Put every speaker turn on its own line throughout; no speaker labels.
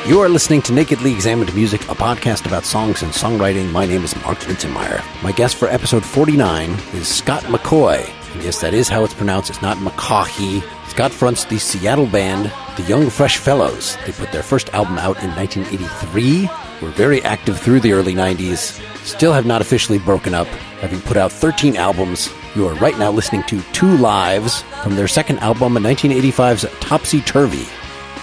You are listening to Nakedly Examined Music, a podcast about songs and songwriting. My name is Mark Linsenmeyer. My guest for episode 49 is Scott McCaughey. And yes, that is how it's pronounced. It's not McCaughey. Scott fronts the Seattle band, The Young Fresh Fellows. They put their first album out in 1983. Were very active through the early 90s. Still have not officially broken up, having put out 13 albums. You are right now listening to Two Lives from their second album, 1985's Topsy Turvy.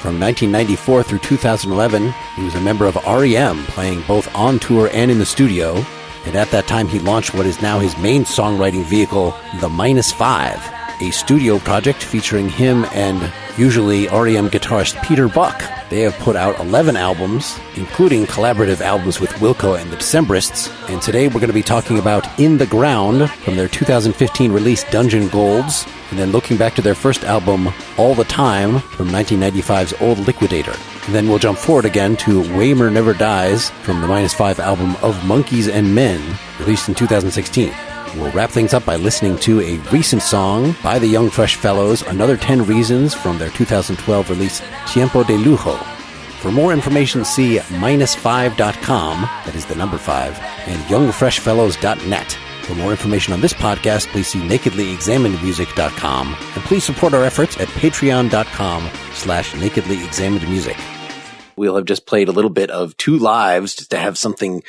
From 1994 through 2011, he was a member of R.E.M., playing both on tour and in the studio. And at that time, he launched what is now his main songwriting vehicle, The -5, a studio project featuring him and usually R.E.M. guitarist Peter Buck. They have put out 11 albums, including collaborative albums with Wilco and the Decemberists. And today we're going to be talking about In the Ground from their 2015 release Dungeon Golds, and then looking back to their first album, All the Time, from 1995's Old Liquidator. And then we'll jump forward again to Waymer Never Dies from the -5 album Of Monkeys and Men, released in 2016. We'll wrap things up by listening to a recent song by the Young Fresh Fellows, Another 10 Reasons, from their 2012 release Tiempo de Lujo. For more information, see -5.com, that is the number 5, and youngfreshfellows.net. For more information on this podcast, please see nakedlyexaminedmusic.com, and please support our efforts at patreon.com/nakedlyexaminedmusic. We'll have just played a little bit of Two Lives just to have something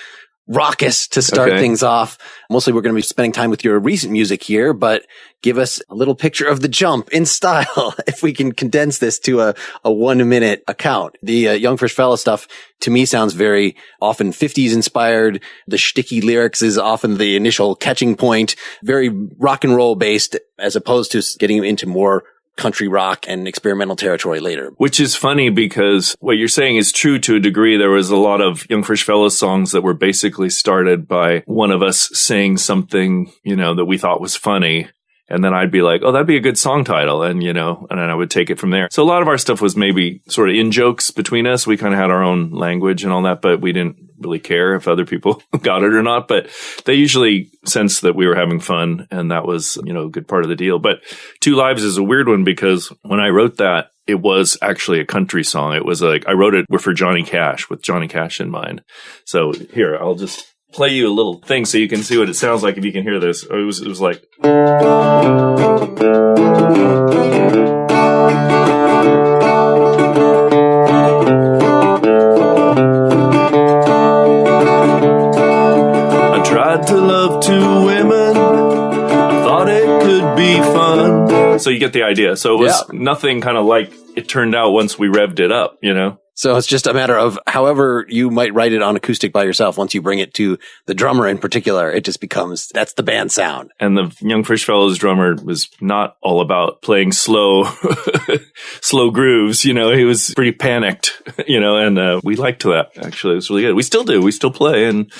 raucous to start things off. Mostly we're going to be spending time with your recent music here, but give us a little picture of the jump in style, if we can condense this to a 1-minute account. The Young Fresh Fellow stuff, to me, sounds very often 50s inspired. The shticky lyrics is often the initial catching point, very rock and roll based, as opposed to getting into more country rock and experimental territory later.
Which is funny because what you're saying is true to a degree. There was a lot of Young Fresh Fellows songs that were basically started by one of us saying something, that we thought was funny. And then I'd be like, oh, that'd be a good song title. And, and then I would take it from there. So a lot of our stuff was maybe sort of in jokes between us. We kind of had our own language and all that, but we didn't really care if other people got it or not. But they usually sensed that we were having fun. And that was, a good part of the deal. But Two Lives is a weird one because when I wrote that, it was actually a country song. It was like, I wrote it for Johnny Cash, with Johnny Cash in mind. So here, I'll just play you a little thing so you can see what it sounds like if you can hear this. It was like, I tried to love two women. I thought it could be fun. So you get the idea. So it was nothing kind of like it turned out once we revved it up,
So it's just a matter of however you might write it on acoustic by yourself. Once you bring it to the drummer in particular, it just becomes, that's the band sound.
And the Young Fresh Fellows drummer was not all about playing slow grooves. He was pretty panicked, and we liked that. Actually, it was really good. We still do. We still play and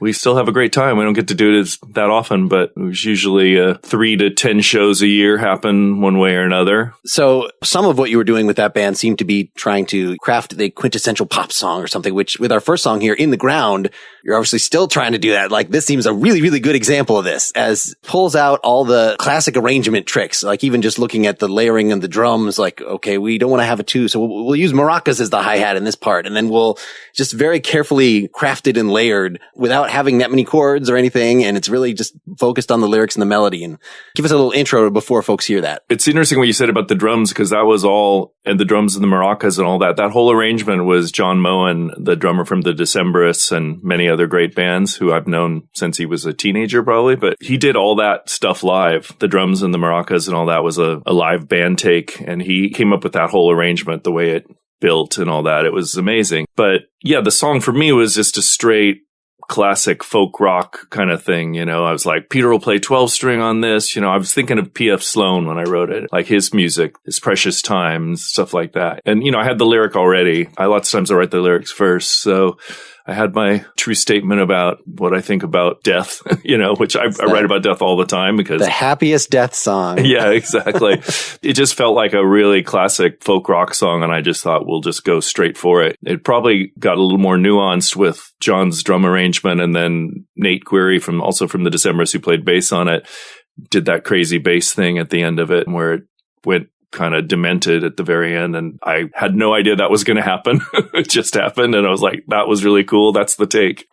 we still have a great time. We don't get to do it that often, but it was usually 3 to 10 shows a year happen one way or another.
So some of what you were doing with that band seemed to be trying to craft the quintessential pop song or something, which with our first song here, In the Ground, you're obviously still trying to do that. Like, this seems a really, really good example of this, as pulls out all the classic arrangement tricks. Like, even just looking at the layering and the drums, like, okay, we don't want to have a 2, so we'll use maracas as the hi-hat in this part. And then we'll just very carefully crafted and layered without having that many chords or anything. And it's really just focused on the lyrics and the melody. And give us a little intro before folks hear that.
It's interesting what you said about the drums, because that was all, and the drums and the maracas and all that. That whole arrangement was John Moen, the drummer from the Decemberists and many other great bands who I've known since he was a teenager probably. But he did all that stuff live. The drums and the maracas and all that was a live band take. And he came up with that whole arrangement, the way it built and all that. It was amazing. But yeah, the song for me was just a straight classic folk rock kind of thing. I was like, Peter will play 12 string on this. I was thinking of P.F. Sloan when I wrote it, like his music, his Precious Times, stuff like that. And, I had the lyric already. Lots of times I write the lyrics first. So I had my true statement about what I think about death, which I write about death all the time because
the happiest death song.
Yeah, exactly. It just felt like a really classic folk rock song. And I just thought we'll just go straight for it. It probably got a little more nuanced with John's drum arrangement. And then Nate Query from the Decemberists, who played bass on it, did that crazy bass thing at the end of it where it went kind of demented at the very end. And I had no idea that was going to happen. It just happened. And I was like, that was really cool. That's the take.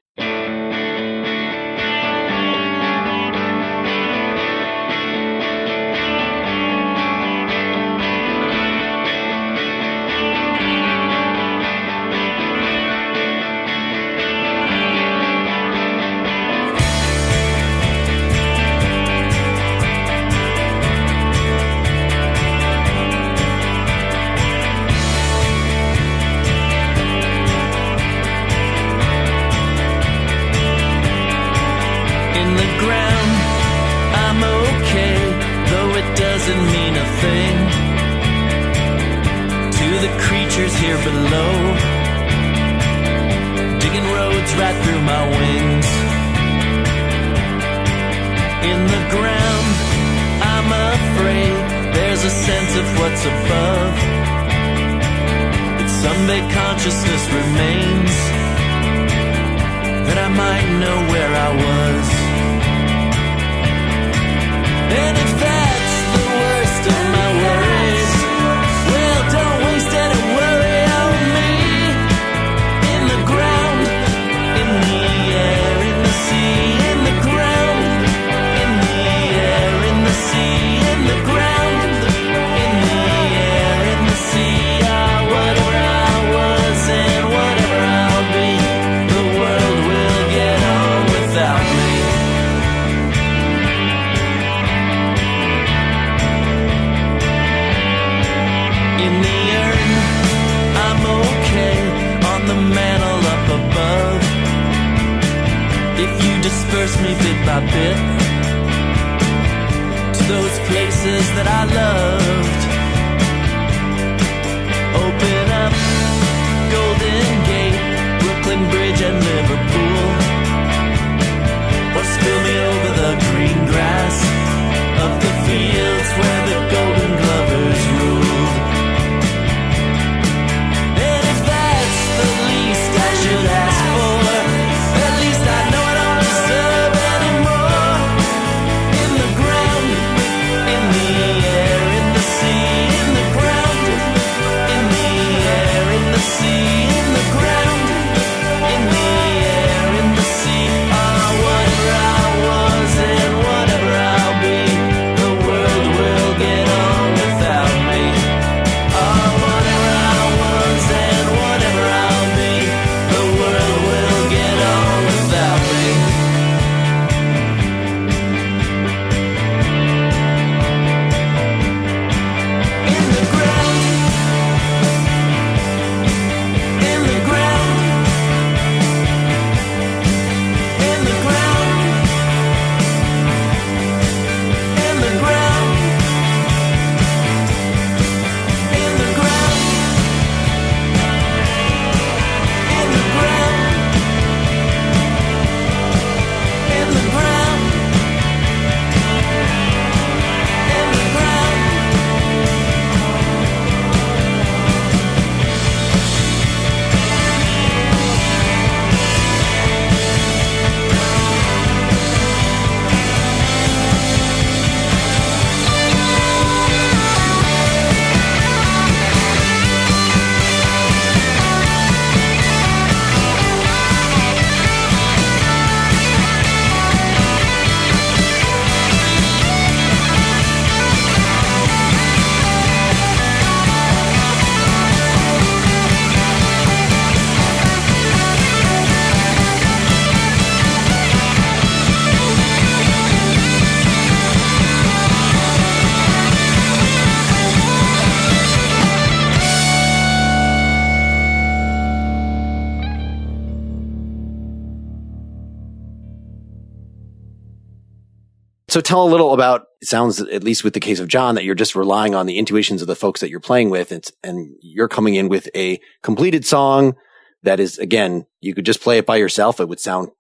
So tell a little about, it sounds, at least with the case of John, that you're just relying on the intuitions of the folks that you're playing with. And you're coming in with a completed song that is, again, you could just play it by yourself. It would sound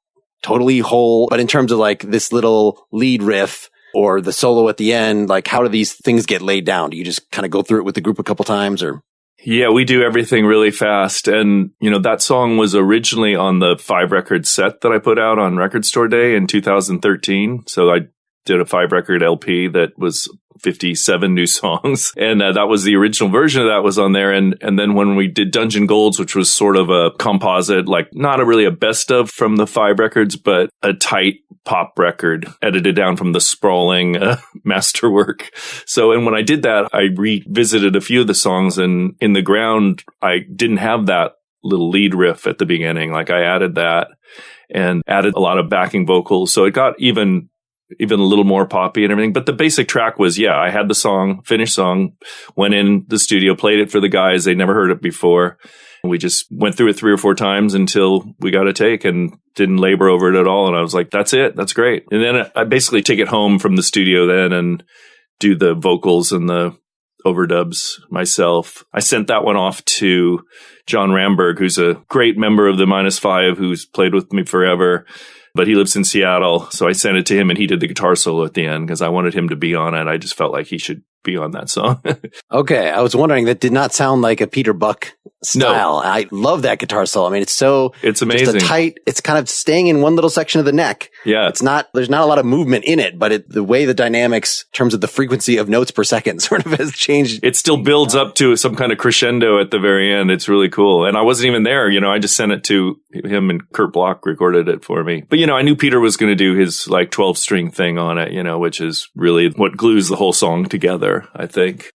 totally whole. But in terms of like this little lead riff or the solo at the end, like how do these things get laid down? Do you just kind of go through it with the group a couple times or?
Yeah, we do everything really fast. And, that song was originally on the 5-record set that I put out on Record Store Day in 2013. So I did a 5-record LP that was 57 new songs. And that was the original version of that was on there. And then when we did Dungeon Golds, which was sort of a composite, like not really a best of from the 5 records, but a tight pop record edited down from the sprawling masterwork. So, and when I did that, I revisited a few of the songs, and in the ground, I didn't have that little lead riff at the beginning. Like I added that and added a lot of backing vocals. So it got even a little more poppy and everything. But the basic track was, I had the song, finished song, went in the studio, played it for the guys. They'd never heard it before. We just went through it 3 or 4 times until we got a take and didn't labor over it at all. And I was like, that's it. That's great. And then I basically take it home from the studio then and do the vocals and the overdubs myself. I sent that one off to John Ramberg, who's a great member of the -5, who's played with me forever, but he lives in Seattle. So I sent it to him and he did the guitar solo at the end because I wanted him to be on it. I just felt like he should be on that song.
Okay. I was wondering, that did not sound like a Peter Buck style. No. I love that guitar solo. I mean, it's amazing. Just it's kind of staying in one little section of the neck.
Yeah.
There's not a lot of movement in it, but the way the dynamics in terms of the frequency of notes per second sort of has changed.
It still builds up to some kind of crescendo at the very end. It's really cool. And I wasn't even there. I just sent it to him, and Kurt Bloch recorded it for me. But, I knew Peter was going to do his 12 string thing on it, which is really what glues the whole song together, I think.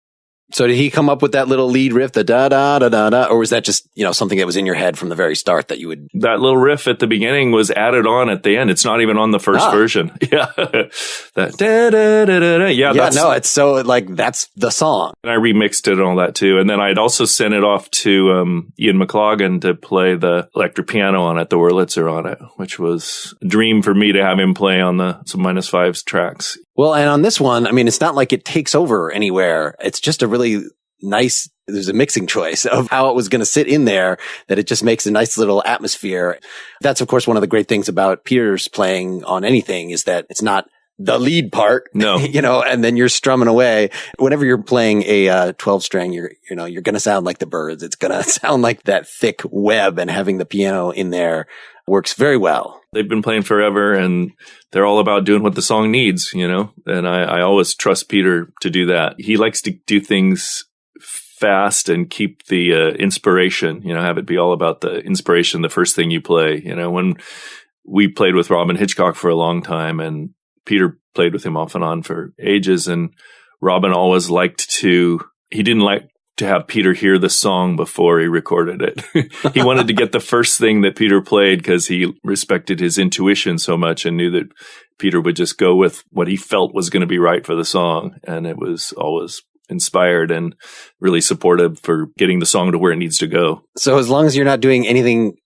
So did he come up with that little lead riff, the da da da da da, or was that just something that was in your head from the very start that you would?
That little riff at the beginning was added on at the end. It's not even on the first version. Yeah, that da da da da da. Yeah,
it's so that's the song.
And I remixed it and all that too. And then I'd also sent it off to Ian McCaughey to play the electric piano on it, the Wurlitzer on it, which was a dream for me to have him play on some -5's tracks.
Well, and on this one, I mean, it's not like it takes over anywhere. It's just a really nice, there's a mixing choice of how it was going to sit in there, that it just makes a nice little atmosphere. That's, of course, one of the great things about Peter's playing on anything is that it's not the lead part,
no,
and then you're strumming away. Whenever you're playing a 12 string, you're going to sound like the Byrds. It's going to sound like that thick web, and having the piano in there works very well.
They've been playing forever, and they're all about doing what the song needs, and I always trust Peter to do that. He likes to do things fast and keep the inspiration, have it be all about the inspiration, the first thing you play. When we played with Robin Hitchcock for a long time, and Peter played with him off and on for ages, and Robin always he didn't like to have Peter hear the song before he recorded it. He wanted to get the first thing that Peter played because he respected his intuition so much and knew that Peter would just go with what he felt was going to be right for the song. And it was always inspired and really supportive for getting the song to where it needs to go.
So as long as you're not doing anything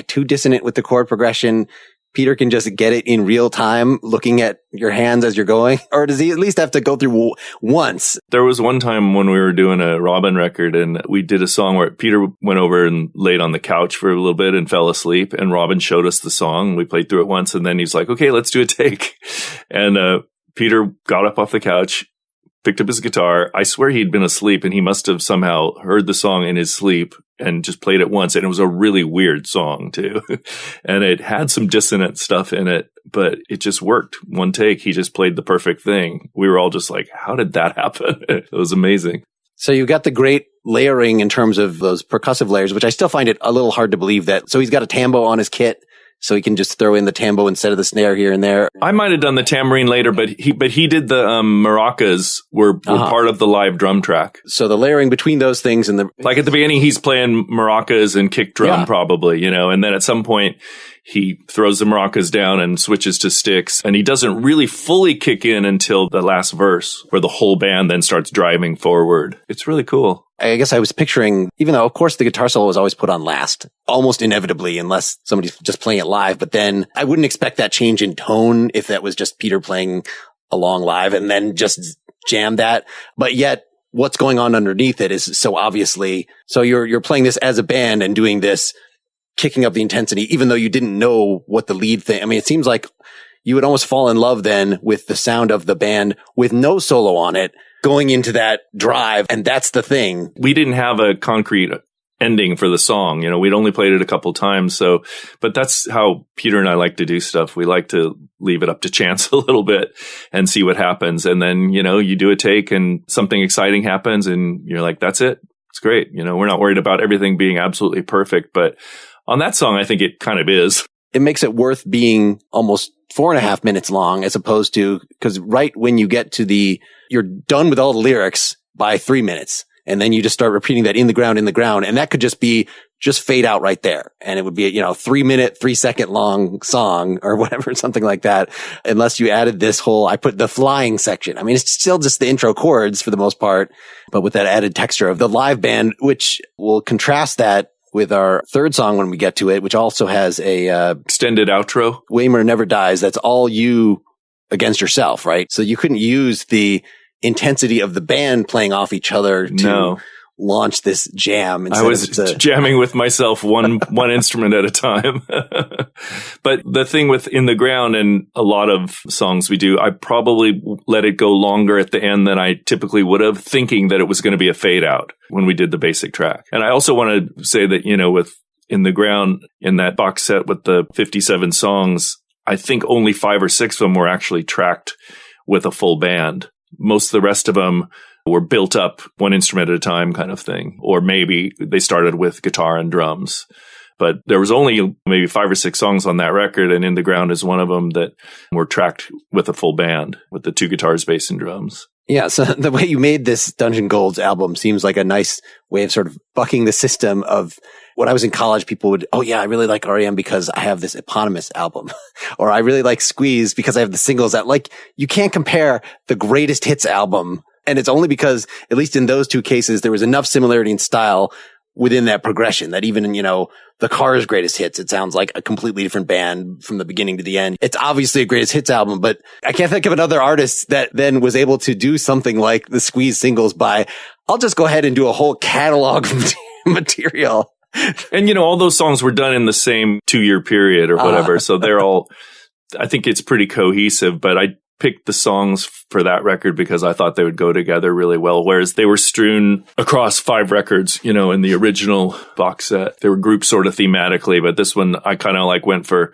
too dissonant with the chord progression, Peter can just get it in real time looking at your hands as you're going? Or does he at least have to go through once?
There was one time when we were doing a Robin record, and we did a song where Peter went over and laid on the couch for a little bit and fell asleep, and Robin showed us the song. We played through it once, and then he's like, okay, let's do a take. And Peter got up off the couch, picked up his guitar. I swear he'd been asleep, and he must have somehow heard the song in his sleep and just played it once. And it was a really weird song too. And it had some dissonant stuff in it, but it just worked. One take, he just played the perfect thing. We were all just like, how did that happen? It was amazing.
So you got the great layering in terms of those percussive layers, which I still find it a little hard to believe that. So he's got a tambo on his kit, so he can just throw in the tambo instead of the snare here and there.
I might have done the tambourine later, but he did the maracas were part of the live drum track.
So the layering between those things and
like at the beginning, he's playing maracas and kick drum probably, and then at some point he throws the maracas down and switches to sticks, and he doesn't really fully kick in until the last verse where the whole band then starts driving forward. It's really cool.
I guess I was picturing, even though, of course, the guitar solo was always put on last, almost inevitably, unless somebody's just playing it live. But then I wouldn't expect that change in tone if that was just Peter playing along live and then just jam that. But yet, what's going on underneath it is so obviously, so you're playing this as a band and doing this, kicking up the intensity, even though you didn't know what the lead thing. I mean, it seems like you would almost fall in love then with the sound of the band with no solo on it, going into that drive. And that's the thing.
We didn't have a concrete ending for the song. We'd only played it a couple times. So, but that's how Peter and I like to do stuff. We like to leave it up to chance a little bit and see what happens. And then, you do a take and something exciting happens and you're like, that's it. It's great. We're not worried about everything being absolutely perfect. But on that song, I think it kind of is.
It makes it worth being almost 4.5 minutes long as opposed to, because right when you get to you're done with all the lyrics by 3 minutes. And then you just start repeating that in the ground. And that could just fade out right there. And it would be a 3 minute, 3 second long song or whatever, something like that. Unless you added this I put the flying section. I mean, it's still just the intro chords for the most part, but with that added texture of the live band, which will contrast that with our third song when we get to it, which also has a
extended outro.
Waymer Never Dies. That's all you against yourself, right? So you couldn't use the intensity of the band playing off each other to launch this jam.
I was jamming with myself one instrument at a time. But the thing with In the Ground and a lot of songs we do, I probably let it go longer at the end than I typically would have, thinking that it was going to be a fade out when we did the basic track. And I also want to say that, with In the Ground, in that box set with the 57 songs, I think only 5 or 6 of them were actually tracked with a full band. Most of the rest of them were built up one instrument at a time kind of thing. Or maybe they started with guitar and drums. But there was only maybe 5 or 6 songs on that record, and In the Ground is one of them that were tracked with a full band, with the 2 guitars, bass, and drums.
Yeah, so the way you made this Dungeon Golds album seems like a nice way of sort of bucking the system of when I was in college, people would, I really like R.E.M. because I have this eponymous album. Or I really like Squeeze because I have the singles out. Like, you can't compare the greatest hits album. And it's only because, at least in those 2 cases, there was enough similarity in style within that progression that even in, the Cars' greatest hits, it sounds like a completely different band from the beginning to the end. It's obviously a greatest hits album, but I can't think of another artist that then was able to do something like the Squeeze singles I'll just go ahead and do a whole catalog of material.
And, all those songs were done in the same 2-year period or whatever. So they're all, I think it's pretty cohesive, but I picked the songs for that record because I thought they would go together really well. Whereas they were strewn across 5 records, in the original box set. They were grouped sort of thematically, but this one I kind of went for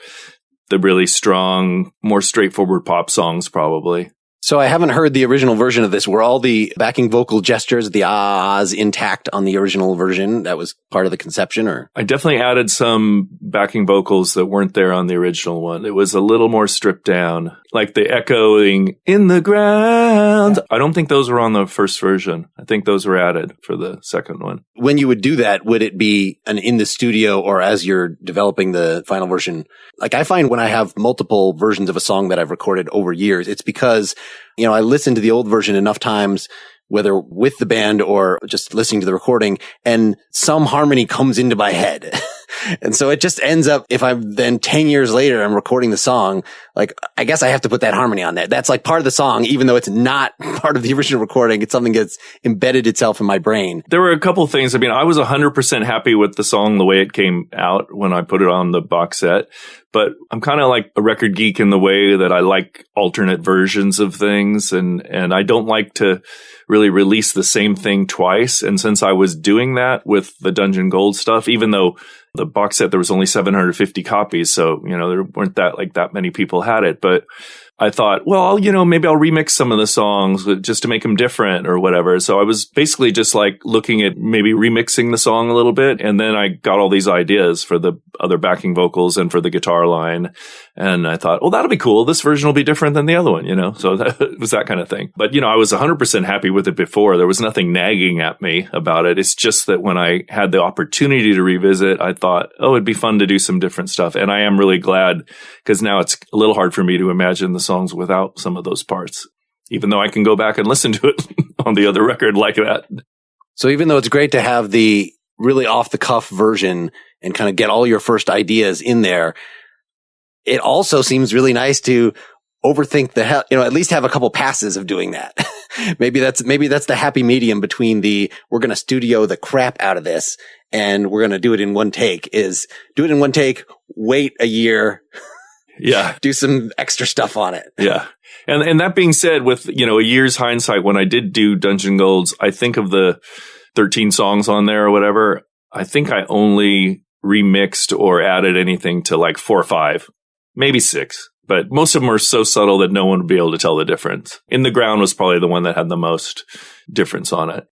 the really strong, more straightforward pop songs probably.
So I haven't heard the original version of this. Were all the backing vocal gestures, the ahs, intact on the original version? That was part of the conception, or?
I definitely added some backing vocals that weren't there on the original one. It was a little more stripped down, like the echoing in the ground. I don't think those were on the first version. I think those were added for the second one.
When you would do that, would it be in the studio or as you're developing the final version? Like, I find when I have multiple versions of a song that I've recorded over years, it's because, I listened to the old version enough times, whether with the band or just listening to the recording, and some harmony comes into my head. And so it just ends up, if I'm then 10 years later, I'm recording the song, I guess I have to put that harmony on there. That's part of the song, even though it's not part of the original recording. It's something that's embedded itself in my brain.
There were a couple of things. I mean, I was 100% happy with the song, the way it came out when I put it on the box set. But I'm kind of like a record geek in the way that I like alternate versions of things. And I don't like to really release the same thing twice. And since I was doing that with the Dungeon Gold stuff, even though the box set, there was only 750 copies. So, there weren't that many people had it. But I thought, well, maybe I'll remix some of the songs just to make them different or whatever. So I was basically just looking at maybe remixing the song a little bit. And then I got all these ideas for the other backing vocals and for the guitar line. And I thought, well, that'll be cool. This version will be different than the other one, So that was that kind of thing. But, I was 100% happy with it before. There was nothing nagging at me about it. It's just that when I had the opportunity to revisit, I thought, it'd be fun to do some different stuff. And I am really glad, because now it's a little hard for me to imagine the songs without some of those parts, even though I can go back and listen to it on the other record like that.
So even though it's great to have the really off the cuff version and kind of get all your first ideas in there, it also seems really nice to overthink at least have a couple passes of doing that. maybe that's the happy medium between we're going to studio the crap out of this and we're going to do it in one take, wait a year.
Yeah.
Do some extra stuff on it.
Yeah. And that being said, with, a year's hindsight, when I did do Dungeon Golds, I think of the 13 songs on there or whatever, I think I only remixed or added anything to like 4 or 5, maybe 6. But most of them were so subtle that no one would be able to tell the difference. In the Ground was probably the one that had the most difference on it.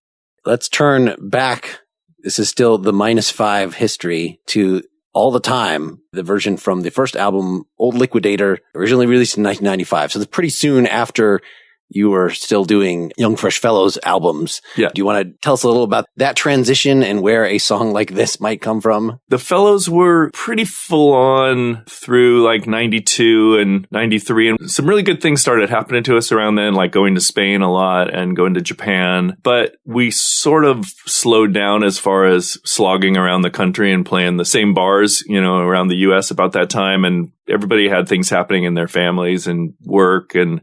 Let's turn back. This is still the -5 history to All the Time, the version from the first album, Old Liquidator, originally released in 1995. So it's pretty soon after you were still doing Young Fresh Fellows albums.
Yeah.
Do you want to tell us a little about that transition and where a song like this might come from?
The Fellows were pretty full on through like 92 and 93. And some really good things started happening to us around then, like going to Spain a lot and going to Japan. But we sort of slowed down as far as slogging around the country and playing the same bars, around the US about that time. And everybody had things happening in their families and work, and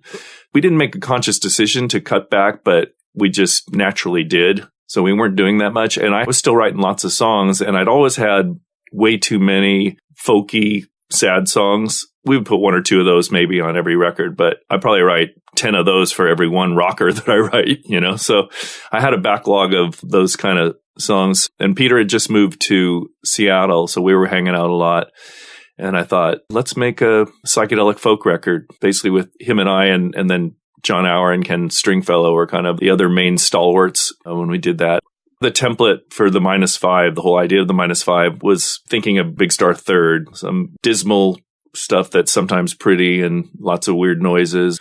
we didn't make a conscious decision to cut back, but we just naturally did. So we weren't doing that much. And I was still writing lots of songs, and I'd always had way too many folky, sad songs. We would put 1 or 2 of those maybe on every record, but I probably write 10 of those for every one rocker that I write, So I had a backlog of those kind of songs. And Peter had just moved to Seattle, so we were hanging out a lot. And I thought, let's make a psychedelic folk record, basically with him and I, and then John Auer and Ken Stringfellow were kind of the other main stalwarts when we did that. The template for the -5, the whole idea of the -5 was thinking of Big Star Third, some dismal stuff that's sometimes pretty and lots of weird noises.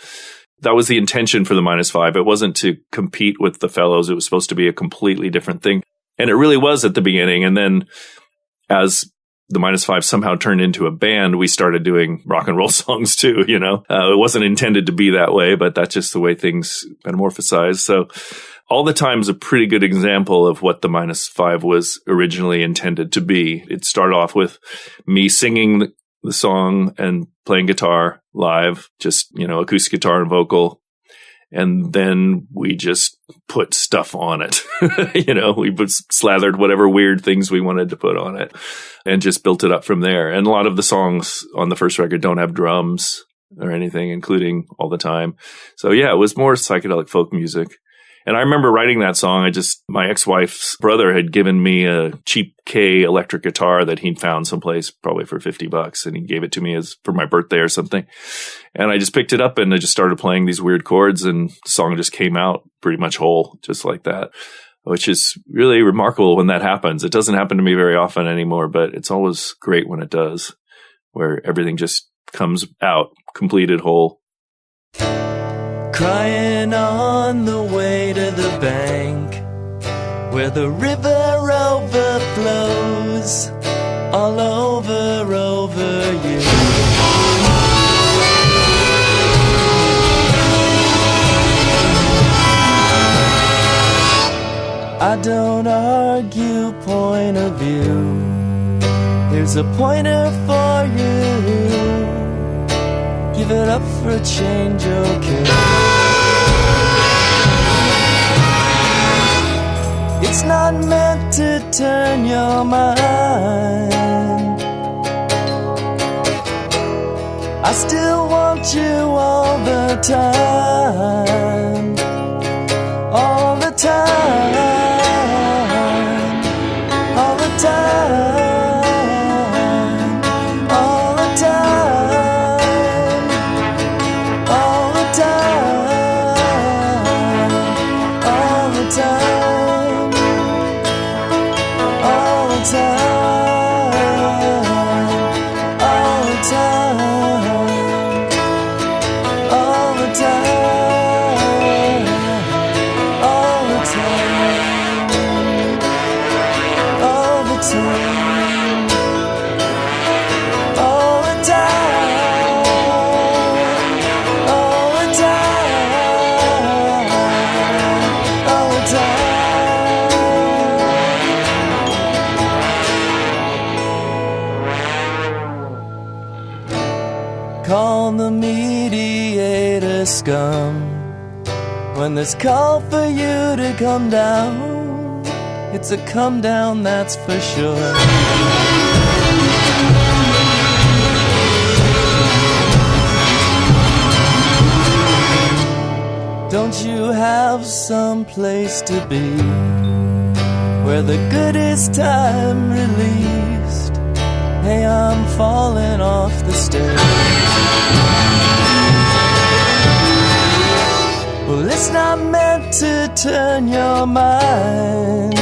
That was the intention for the -5. It wasn't to compete with the Fellows. It was supposed to be a completely different thing. And it really was at the beginning. And then as the -5 somehow turned into a band, we started doing rock and roll songs too, It wasn't intended to be that way, but that's just the way things metamorphosized. So All the Time is a pretty good example of what the -5 was originally intended to be. It started off with me singing the song and playing guitar live, just, acoustic guitar and vocal. And then we just put stuff on it. We slathered whatever weird things we wanted to put on it and just built it up from there. And a lot of the songs on the first record don't have drums or anything, including All the Time. So yeah, it was more psychedelic folk music. And I remember writing that song. My ex-wife's brother had given me a cheap K electric guitar that he'd found someplace, probably for $50, and he gave it to me for my birthday or something. And I just picked it up and I just started playing these weird chords, and the song just came out pretty much whole, just like that, which is really remarkable when that happens. It doesn't happen to me very often anymore, but it's always great when it does, where everything just comes out completed whole.
Crying on the way to the bank, where the river overflows all over you. I don't argue point of view, there's a pointer for you. Give it up for a change, okay? It's not meant to turn your mind. I still want you all the time. All the time. All the time. Call the mediator scum when there's call for you to come down. It's a come down, that's for sure. Don't you have some place to be where the good is time released. Hey, I'm falling off the stairs. Well, it's not meant to turn your mind.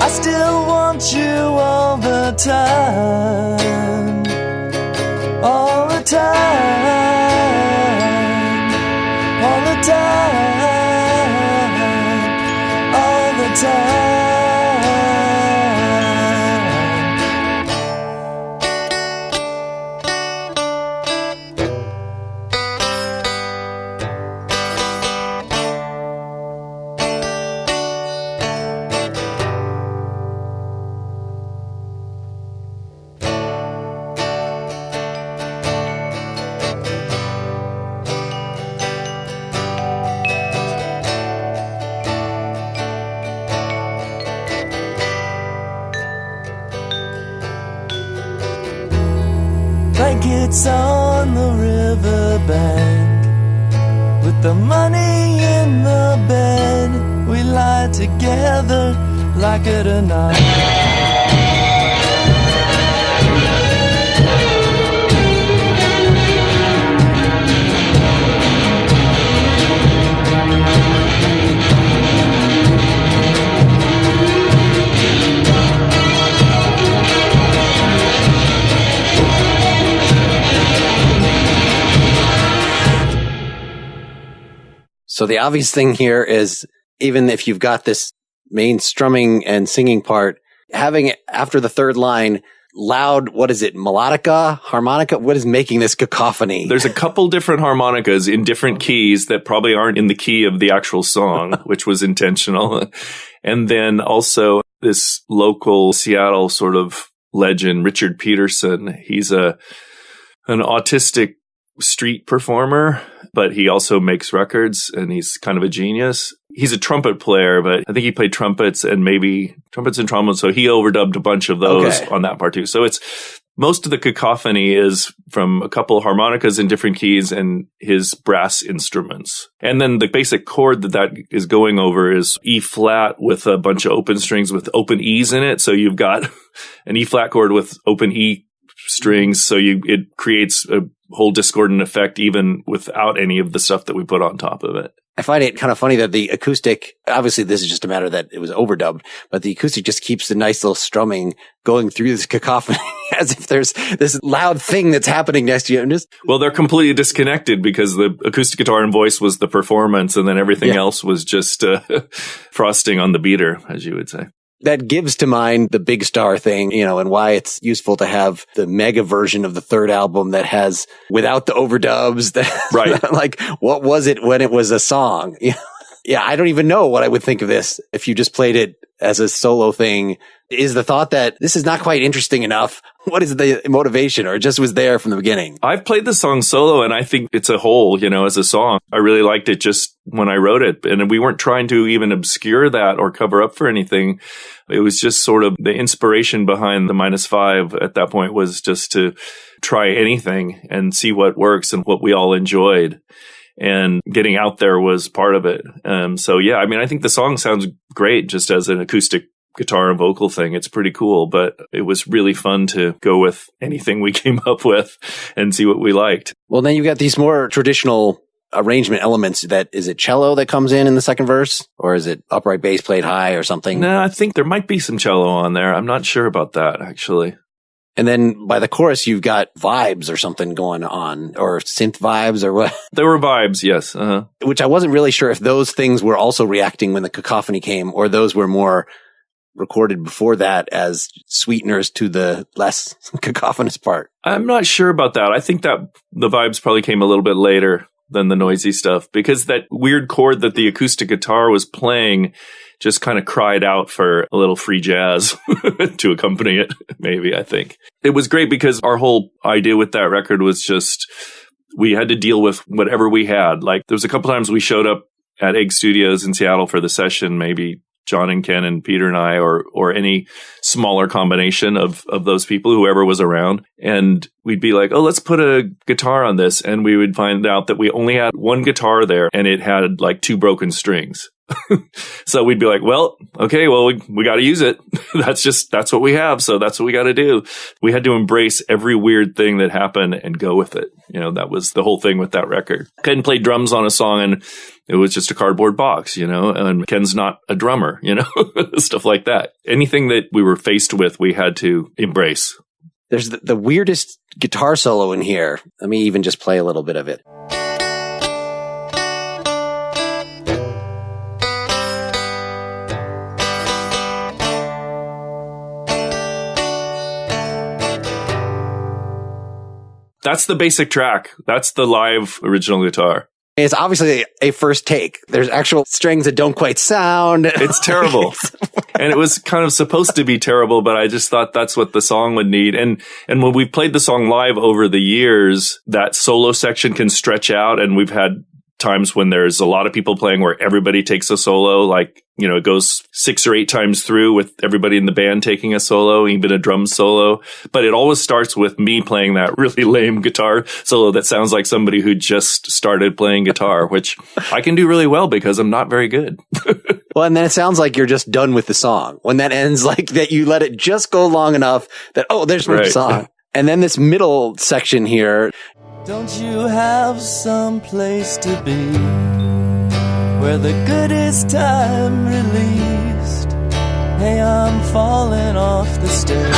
I still want you all the time. All the time. All the time. All the time. Blankets on the riverbank, with the money in the bed, we lie together like it or not.
So the obvious thing here is, even if you've got this main strumming and singing part, having it after the third line, loud, what is it, melodica, harmonica? What is making this cacophony?
There's a couple different harmonicas in different keys that probably aren't in the key of the actual song, which was intentional. And then also this local Seattle sort of legend, Richard Peterson. He's an autistic street performer, but he also makes records, and he's kind of a genius. He's a trumpet player, but I think he played trumpets and maybe trumpets and trombones. So he overdubbed a bunch of those on that part too. So it's most of the cacophony is from a couple of harmonicas in different keys and his brass instruments. And then the basic chord that is going over is E flat with a bunch of open strings with open E's in it. So you've got an E flat chord with open E strings. So it creates a whole discordant effect even without any of the stuff that we put on top of it.
I find it kind of funny that the acoustic, obviously this is just a matter that it was overdubbed, but the acoustic just keeps the nice little strumming going through this cacophony as if there's this loud thing that's happening next to you.
Well, they're completely disconnected because the acoustic guitar and voice was the performance, and then everything else was just frosting on the beater, as you would say.
That gives to mind the Big Star thing, and why it's useful to have the mega version of the third album that has, without the overdubs,
right?
Like, what was it when it was a song? Yeah, I don't even know what I would think of this if you just played it as a solo thing. Is the thought that this is not quite interesting enough? What is the motivation, or it just was there from the beginning?
I've played the song solo, and I think it's a whole, as a song. I really liked it just when I wrote it. And we weren't trying to even obscure that or cover up for anything. It was just sort of the inspiration behind the -5 at that point was just to try anything and see what works and what we all enjoyed. And getting out there was part of it. So yeah, I think the song sounds great just as an acoustic guitar and vocal thing. It's pretty cool, but it was really fun to go with anything we came up with and see what we liked.
Well, then you got these more traditional arrangement elements. Is it cello that comes in the second verse, or is it upright bass played high or something?
No, I think there might be some cello on there. I'm not sure about that, actually.
And then by the chorus, you've got vibes or something going on, or synth vibes or what?
There were vibes, yes.
Which I wasn't really sure if those things were also reacting when the cacophony came, or those were more recorded before that as sweeteners to the less cacophonous part.
I'm not sure about that. I think that the vibes probably came a little bit later than the noisy stuff, because that weird chord that the acoustic guitar was playing just kind of cried out for a little free jazz to accompany it, maybe, I think. It was great because our whole idea with that record was just, we had to deal with whatever we had. Like, there was a couple times we showed up at Egg Studios in Seattle for the session, maybe John and Ken and Peter and I, or any smaller combination of those people, whoever was around. And we'd be like, oh, let's put a guitar on this. And we would find out that we only had one guitar there, and it had like 2 broken strings. So we'd be like, well, okay, well, we got to use it. That's what we have. So that's what we got to do. We had to embrace every weird thing that happened and go with it. That was the whole thing with that record. Ken played drums on a song and it was just a cardboard box, and Ken's not a drummer, stuff like that. Anything that we were faced with, we had to embrace.
There's the weirdest guitar solo in here. Let me even just play a little bit of it.
That's the basic track. That's the live original guitar.
It's obviously a first take. There's actual strings that don't quite sound.
It's terrible. And it was kind of supposed to be terrible, but I just thought that's what the song would need. And when we played the song live over the years, that solo section can stretch out. And we've had times when there's a lot of people playing where everybody takes a solo, like, it goes 6 or 8 times through with everybody in the band taking a solo, even a drum solo. But it always starts with me playing that really lame guitar solo that sounds like somebody who just started playing guitar, which I can do really well because I'm not very good.
Well, and then it sounds like you're just done with the song. When that ends, like that you let it just go long enough that, there's more song. And then this middle section here.
Don't you have some place to be where the good is time released? Hey, I'm falling off the stairs.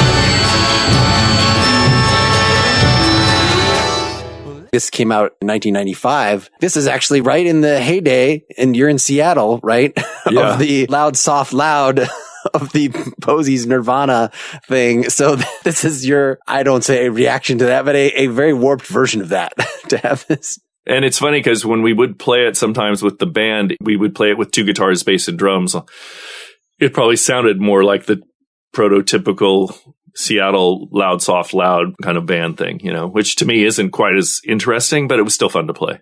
This came out in 1995. This is actually right in the heyday, and you're in Seattle, right?
Yeah.
Of the loud, soft, loud of the Posey's Nirvana thing. So this is your, I don't say a reaction to that, but a very warped version of that to have this.
And it's funny because when we would play it sometimes with the band, we would play it with 2 guitars, bass, and drums. It probably sounded more like the prototypical Seattle loud, soft, loud kind of band thing, which to me isn't quite as interesting, but it was still fun to play.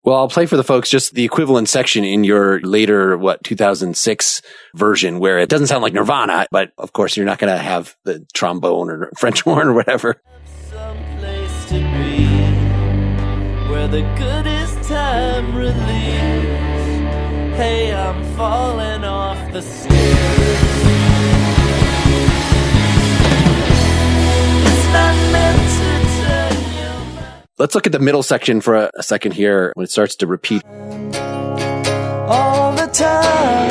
Well, I'll play for the folks just the equivalent section in your later, 2006 version where it doesn't sound like Nirvana, but of course you're not going to have the trombone or French horn or whatever.
Some place to be where the good is time released. Hey, I'm falling off the stairs.
Let's look at the middle section for a second here when it starts to repeat.
All the time,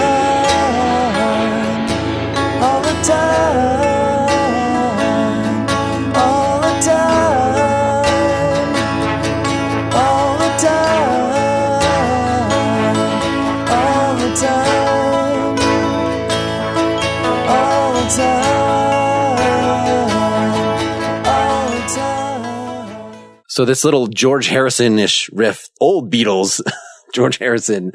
all the time, all the time, all the time, all the time, all the time.
So this little George Harrison-ish riff, old Beatles, George Harrison.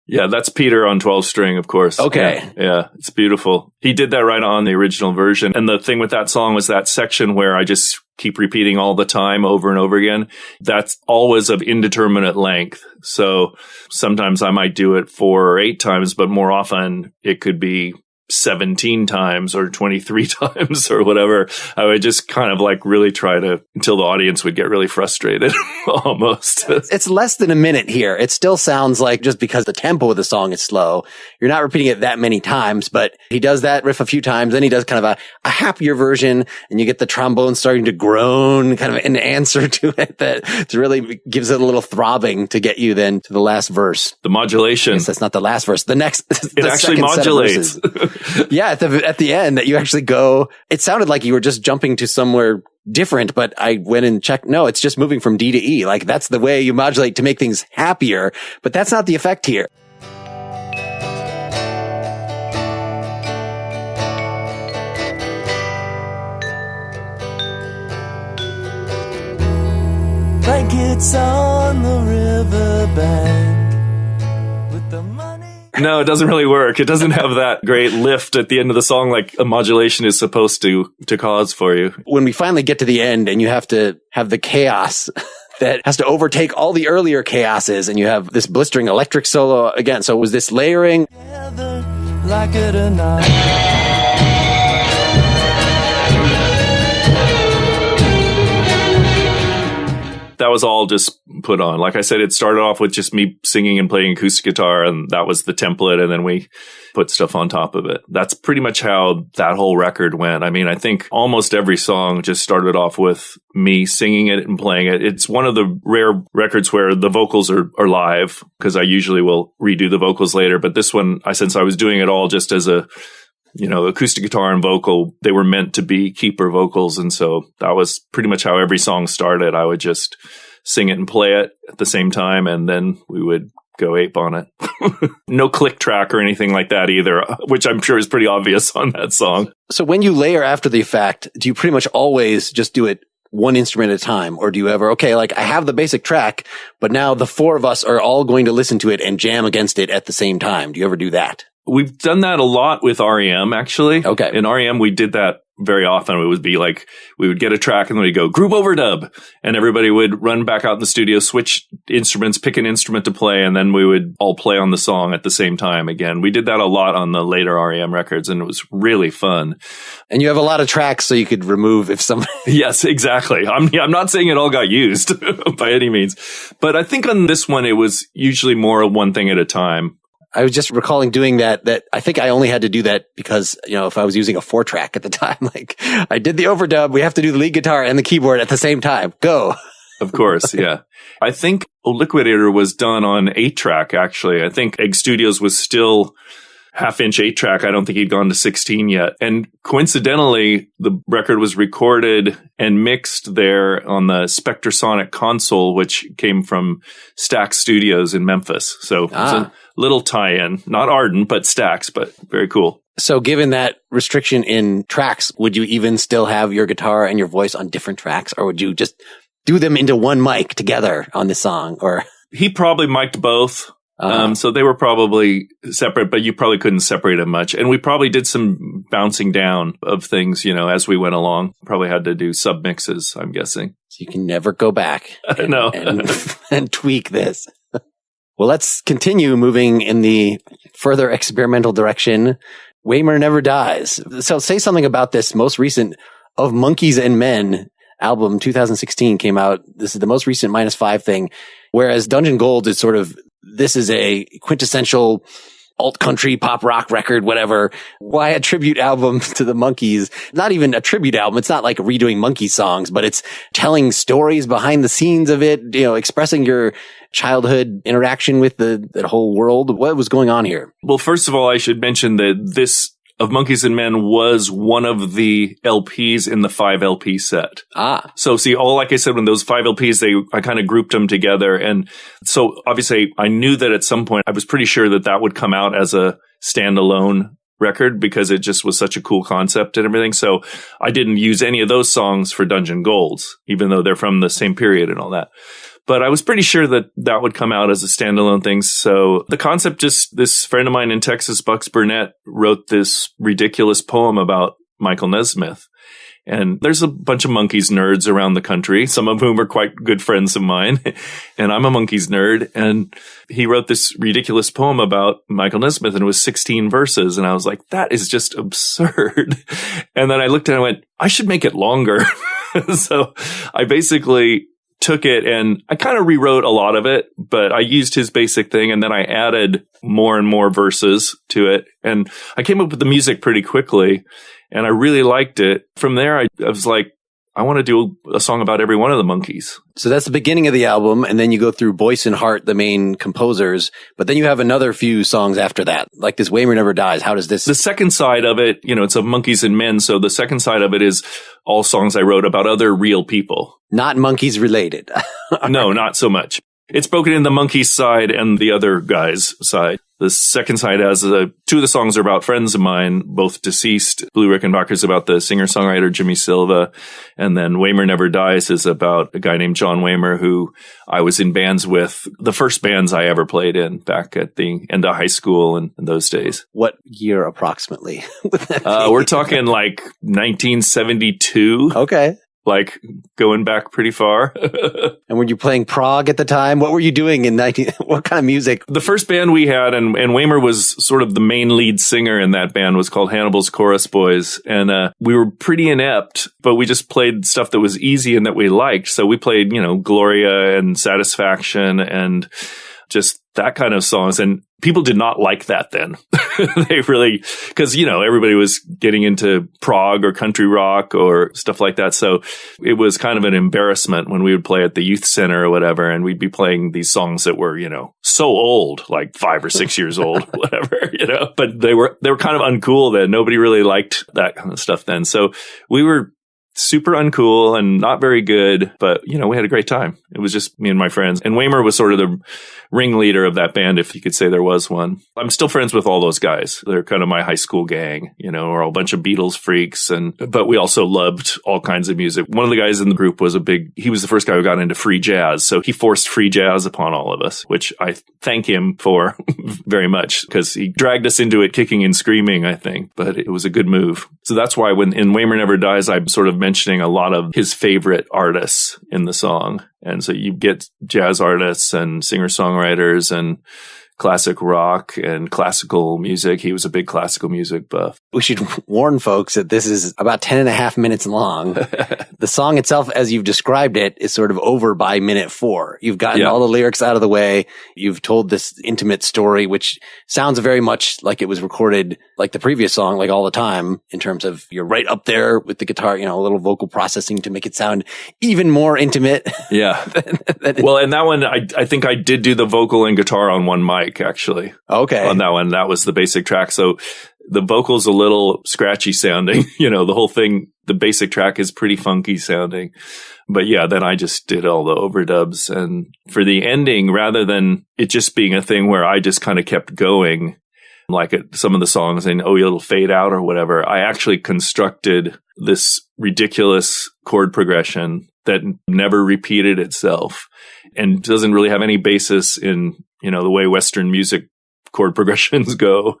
Yeah, that's Peter on 12 string, of course.
Okay.
Yeah, it's beautiful. He did that right on the original version. And the thing with that song was that section where I just keep repeating all the time over and over again. That's always of indeterminate length. So sometimes I might do it 4 or 8 times, but more often it could be 17 times or 23 times or whatever. I would just kind of like really try to, until the audience would get really frustrated almost.
It's less than a minute here. It still sounds like, just because the tempo of the song is slow, you're not repeating it that many times, but he does that riff a few times. Then he does kind of a happier version, and you get the trombone starting to groan, kind of an answer to it that really gives it a little throbbing to get you then to the last verse.
The modulation.
I guess that's not the last verse. The next,
it actually modulates.
Yeah, at the end that you actually go, it sounded like you were just jumping to somewhere different, but I went and checked. No, it's just moving from D to E. Like that's the way you modulate to make things happier, but that's not the effect here.
Blankets on the riverbank with the money.
No, it doesn't really work. It doesn't have that great lift at the end of the song like a modulation is supposed to cause for you.
When we finally get to the end and you have to have the chaos that has to overtake all the earlier chaoses, and you have this blistering electric solo again. So was this layering?
Together, like it or not.
that was all just put on. Like I said, it started off with just me singing and playing acoustic guitar, and that was the template, and then we put stuff on top of it. That's pretty much how that whole record went. I mean, I think almost every song just started off with me singing it and playing it. It's one of the rare records where the vocals are live, because I usually will redo the vocals later. But this one, since I was doing it all just as a, acoustic guitar and vocal, they were meant to be keeper vocals. And so that was pretty much how every song started. I would just sing it and play it at the same time, and then we would go ape on it. No click track or anything like that either, which I'm sure is pretty obvious on that song.
So when you layer after the fact, do you pretty much always just do it one instrument at a time? Or do you ever, okay, like I have the basic track, but now the four of us are all going to listen to it and jam against it at the same time? Do you ever do that?
We've done that a lot with R.E.M, actually.
Okay.
In R.E.M, we did that very often. It would be like, we would get a track and then we'd go group overdub, and everybody would run back out in the studio, switch instruments, pick an instrument to play, and then we would all play on the song at the same time again. We did that a lot on the later R.E.M records, and it was really fun.
And you have a lot of tracks so you could remove if somebody...
Yes, exactly. I'm not saying it all got used by any means, but I think on this one, it was usually more one thing at a time.
I was just recalling doing that I think I only had to do that because, if I was using a 4-track at the time, like I did the overdub, we have to do the lead guitar and the keyboard at the same time. Go.
Of course. Yeah. I think Liquidator was done on 8-track, actually. I think Egg Studios was still half-inch 8-track. I don't think he'd gone to 16 yet. And coincidentally, the record was recorded and mixed there on the Spectrasonic console, which came from Stax Studios in Memphis. So it was a little tie-in. Not Ardent, but Stax, but very cool.
So given that restriction in tracks, would you even still have your guitar and your voice on different tracks, or would you just do them into one mic together on the song? Or
he probably mic'd both. So they were probably separate, but you probably couldn't separate them much. And we probably did some bouncing down of things, as we went along. Probably had to do sub mixes, I'm guessing.
So you can never go back and tweak this. Well, let's continue moving in the further experimental direction. Waymer Never Dies. So say something about this most recent Of Monkeys and Men album, 2016 came out. This is the most recent -5 thing. Whereas Dungeon Gold is sort of, this is a quintessential alt country pop rock record, whatever. Why a tribute album to the Monkees? Not even a tribute album. It's not like redoing Monkey songs, but it's telling stories behind the scenes of it, expressing your childhood interaction with that whole world. What was going on here?
Well, first of all, I should mention that this Of Monkeys and Men was one of the LPs in the 5 LP set. So see, like I said, when those 5 LPs, I kind of grouped them together. And so obviously I knew that at some point I was pretty sure that would come out as a standalone record because it just was such a cool concept and everything. So I didn't use any of those songs for Dungeon Golds, even though they're from the same period and all that. But I was pretty sure that would come out as a standalone thing. So the concept, just this friend of mine in Texas, Bucks Burnett, wrote this ridiculous poem about Michael Nesmith. And there's a bunch of Monkees nerds around the country, some of whom are quite good friends of mine. And I'm a Monkees nerd. And he wrote this ridiculous poem about Michael Nesmith, and it was 16 verses. And I was like, that is just absurd. And then I looked at it and went, I should make it longer. So I basically took it and I kind of rewrote a lot of it, but I used his basic thing, and then I added more and more verses to it. And I came up with the music pretty quickly, and I really liked it. From there, I was like, I want to do a song about every one of the Monkees.
So that's the beginning of the album, and then you go through Boyce and Hart, the main composers, but then you have another few songs after that, like this Waymer Never Dies. How does this...
The second side of it, it's Of Monkeys and Men, so the second side of it is all songs I wrote about other real people.
Not Monkees related.
No, not so much. It's broken in the Monkees side and the other guys' side. The second side has 2 of the songs are about friends of mine, both deceased. Blue Rickenbacker's about the singer-songwriter Jimmy Silva. And then Waymer Never Dies is about a guy named John Waymer, who I was in bands with, the first bands I ever played in back at the end of high school and in those days.
What year approximately?
We're talking like 1972.
Okay.
like going back pretty far.
And were you playing prog at the time? What were you doing in what kind of music?
The first band we had, and Waymer was sort of the main lead singer in that band, was called Hannibal's Chorus Boys. And we were pretty inept, but we just played stuff that was easy and that we liked. So we played, Gloria and Satisfaction and just that kind of songs. And people did not like that then. They really, because, everybody was getting into prog or country rock or stuff like that. So it was kind of an embarrassment when we would play at the youth center or whatever. And we'd be playing these songs that were, so old, like 5 or 6 years old, whatever, but they were kind of uncool then. Nobody really liked that kind of stuff then. So we were super uncool and not very good, but we had a great time. It was just me and my friends. And Waymer was sort of the ringleader of that band, if you could say there was one. I'm still friends with all those guys. They're kind of my high school gang, we're all a bunch of Beatles freaks, but we also loved all kinds of music. One of the guys in the group he was the first guy who got into free jazz. So he forced free jazz upon all of us, which I thank him for very much, because he dragged us into it kicking and screaming, I think, but it was a good move. So that's why when in Waymer Never Dies, I'm sort of mentioning a lot of his favorite artists in the song. And so you get jazz artists and singer-songwriters and classic rock and classical music. He was a big classical music buff.
We should warn folks that this is about 10 and a half minutes long. The song itself, as you've described it, is sort of over by minute 4. You've gotten all the lyrics out of the way. You've told this intimate story, which sounds very much like it was recorded like the previous song, like all the time, in terms of you're right up there with the guitar, a little vocal processing to make it sound even more intimate.
Yeah. Well, and that one, I think I did do the vocal and guitar on one mic, actually.
Okay.
On that one, that was the basic track. So the vocal's a little scratchy sounding, the whole thing, the basic track is pretty funky sounding. But yeah, then I just did all the overdubs. And for the ending, rather than it just being a thing where I just kind of kept going, like some of the songs and, it'll fade out or whatever, I actually constructed this ridiculous chord progression that never repeated itself and doesn't really have any basis in, the way Western music chord progressions go.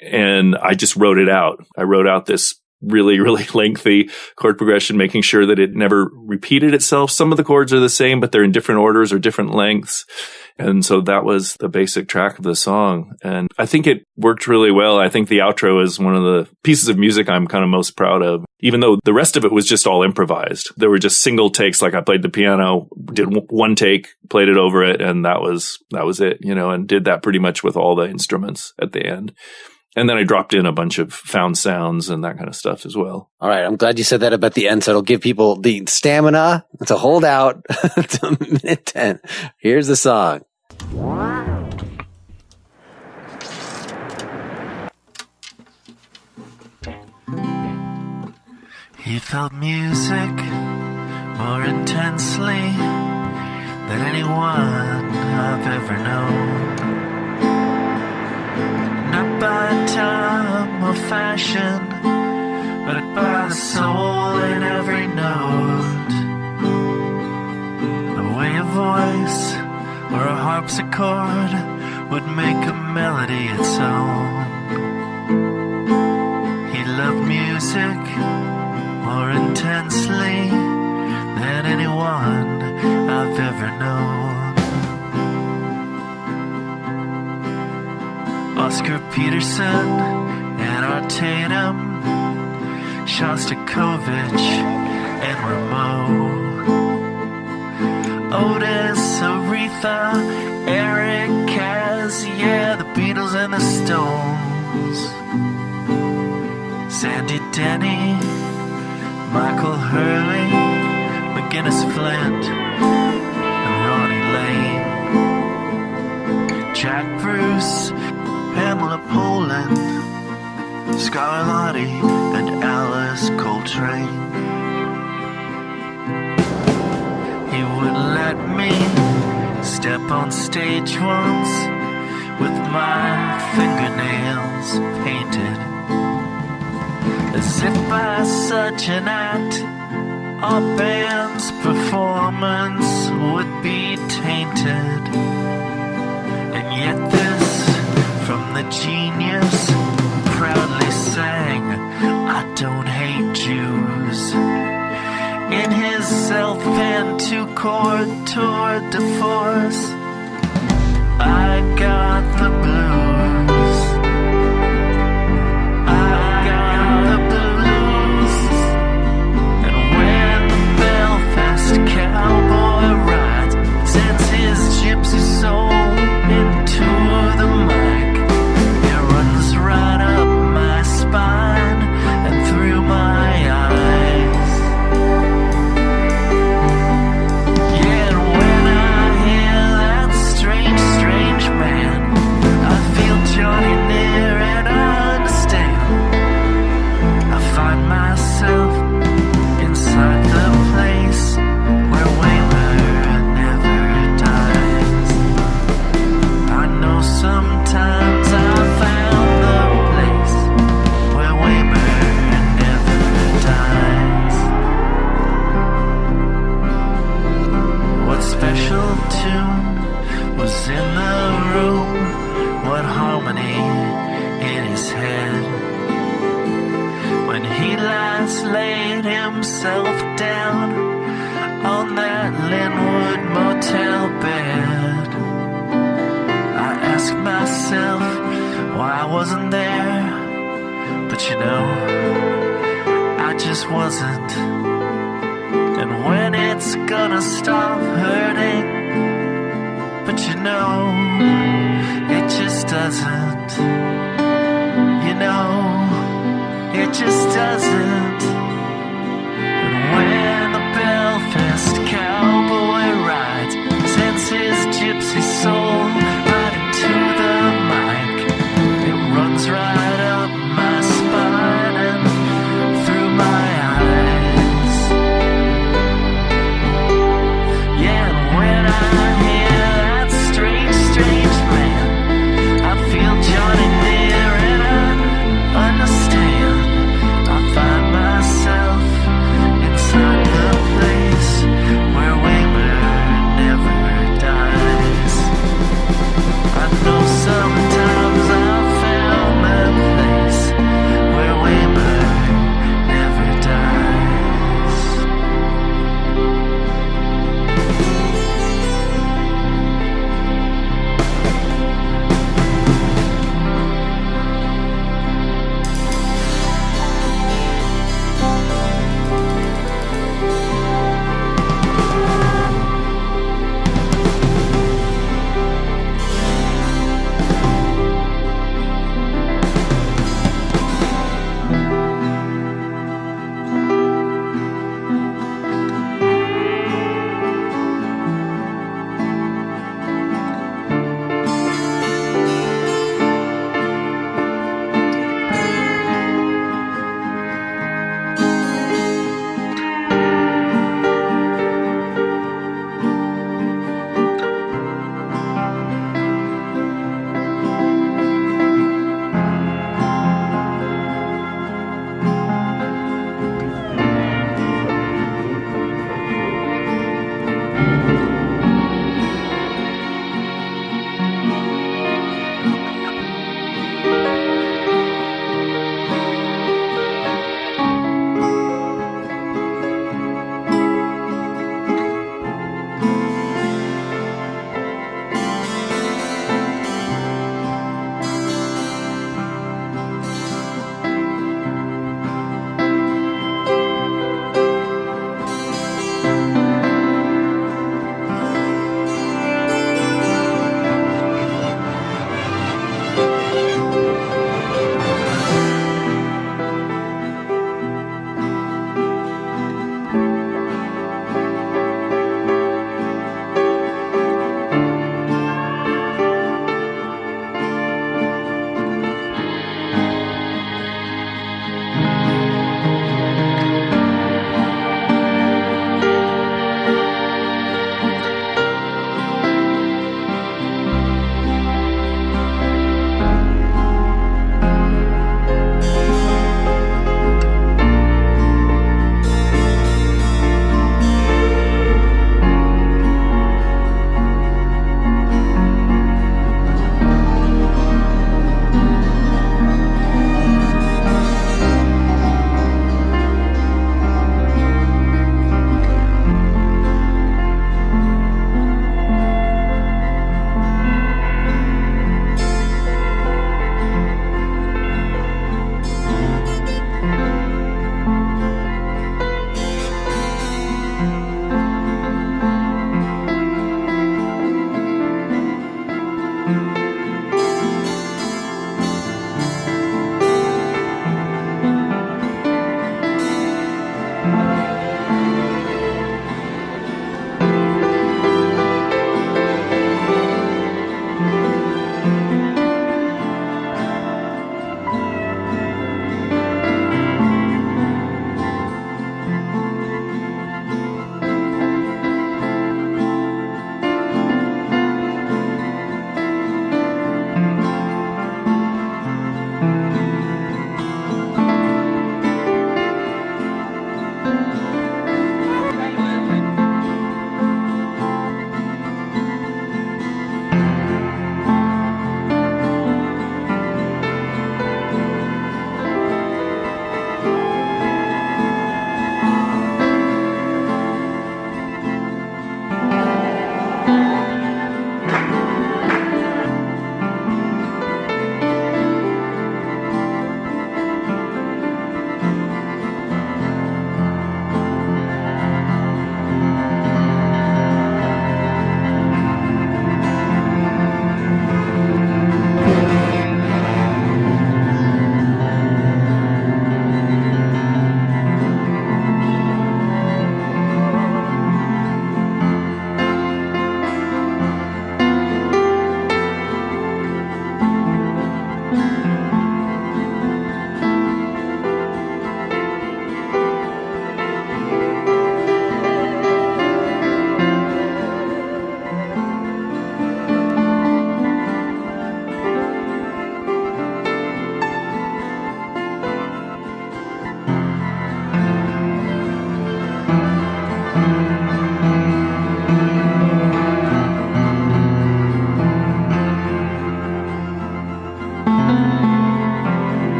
And I just wrote it out. I wrote out this really, really lengthy chord progression, making sure that it never repeated itself. Some of the chords are the same, but they're in different orders or different lengths. And so that was the basic track of the song. And I think it worked really well. I think the outro is one of the pieces of music I'm kind of most proud of, even though the rest of it was just all improvised. There were just single takes. Like I played the piano, did one take, played it over it, and that was it, and did that pretty much with all the instruments at the end. And then I dropped in a bunch of found sounds and that kind of stuff as well.
All right. I'm glad you said that about the end. So it'll give people the stamina to hold out to minute 10. Here's the song.
He felt music more intensely than anyone I've ever known. Not by time or fashion, but by the soul in every note. The way a voice or a harpsichord would make a melody its own. He loved music more intensely than anyone I've ever known. Oscar Peterson and Art Tatum, Shostakovich and Rameau, Otis, Aretha, Eric, Kaz, yeah, the Beatles and the Stones, Sandy Denny, Michael Hurley, McGinnis Flint, and Ronnie Lane, Jack Bruce, Pamela Poland, Scarlatti, and Alice Coltrane. He wouldn't let me step on stage once with my fingernails painted, as if by such an act our band's performance would be tainted. And yet this from the genius proudly sang, I don't hate Jews. In his went to court, tour de force. I got the blues. I got the blues. And when the Belfast cowboy rides, sends his gypsy soul into the mic, it runs right up my spine and through my eyes. Yeah, and when I hear that strange, strange man, I feel Johnny near and I understand. I find myself inside the place where Waymer never dies. I know sometimes I found the place where Waymer never dies. What special tune was in the room? What harmony in his head? When he last laid himself down on that Linwood motel bed, I asked myself why I wasn't there. But you know, I just wasn't. And when it's gonna stop hurting, but you know, it just doesn't. You know, it just doesn't. And when the Belfast cowboy rides, sends his gypsy soul right into the mic, it runs right up my spine and through my eyes. Yeah, and when I hear that strange, strange man, I feel Johnny near and I understand. I find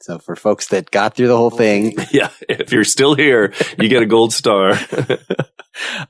So for folks that got through the whole thing.
Yeah. If you're still here, you get a gold star.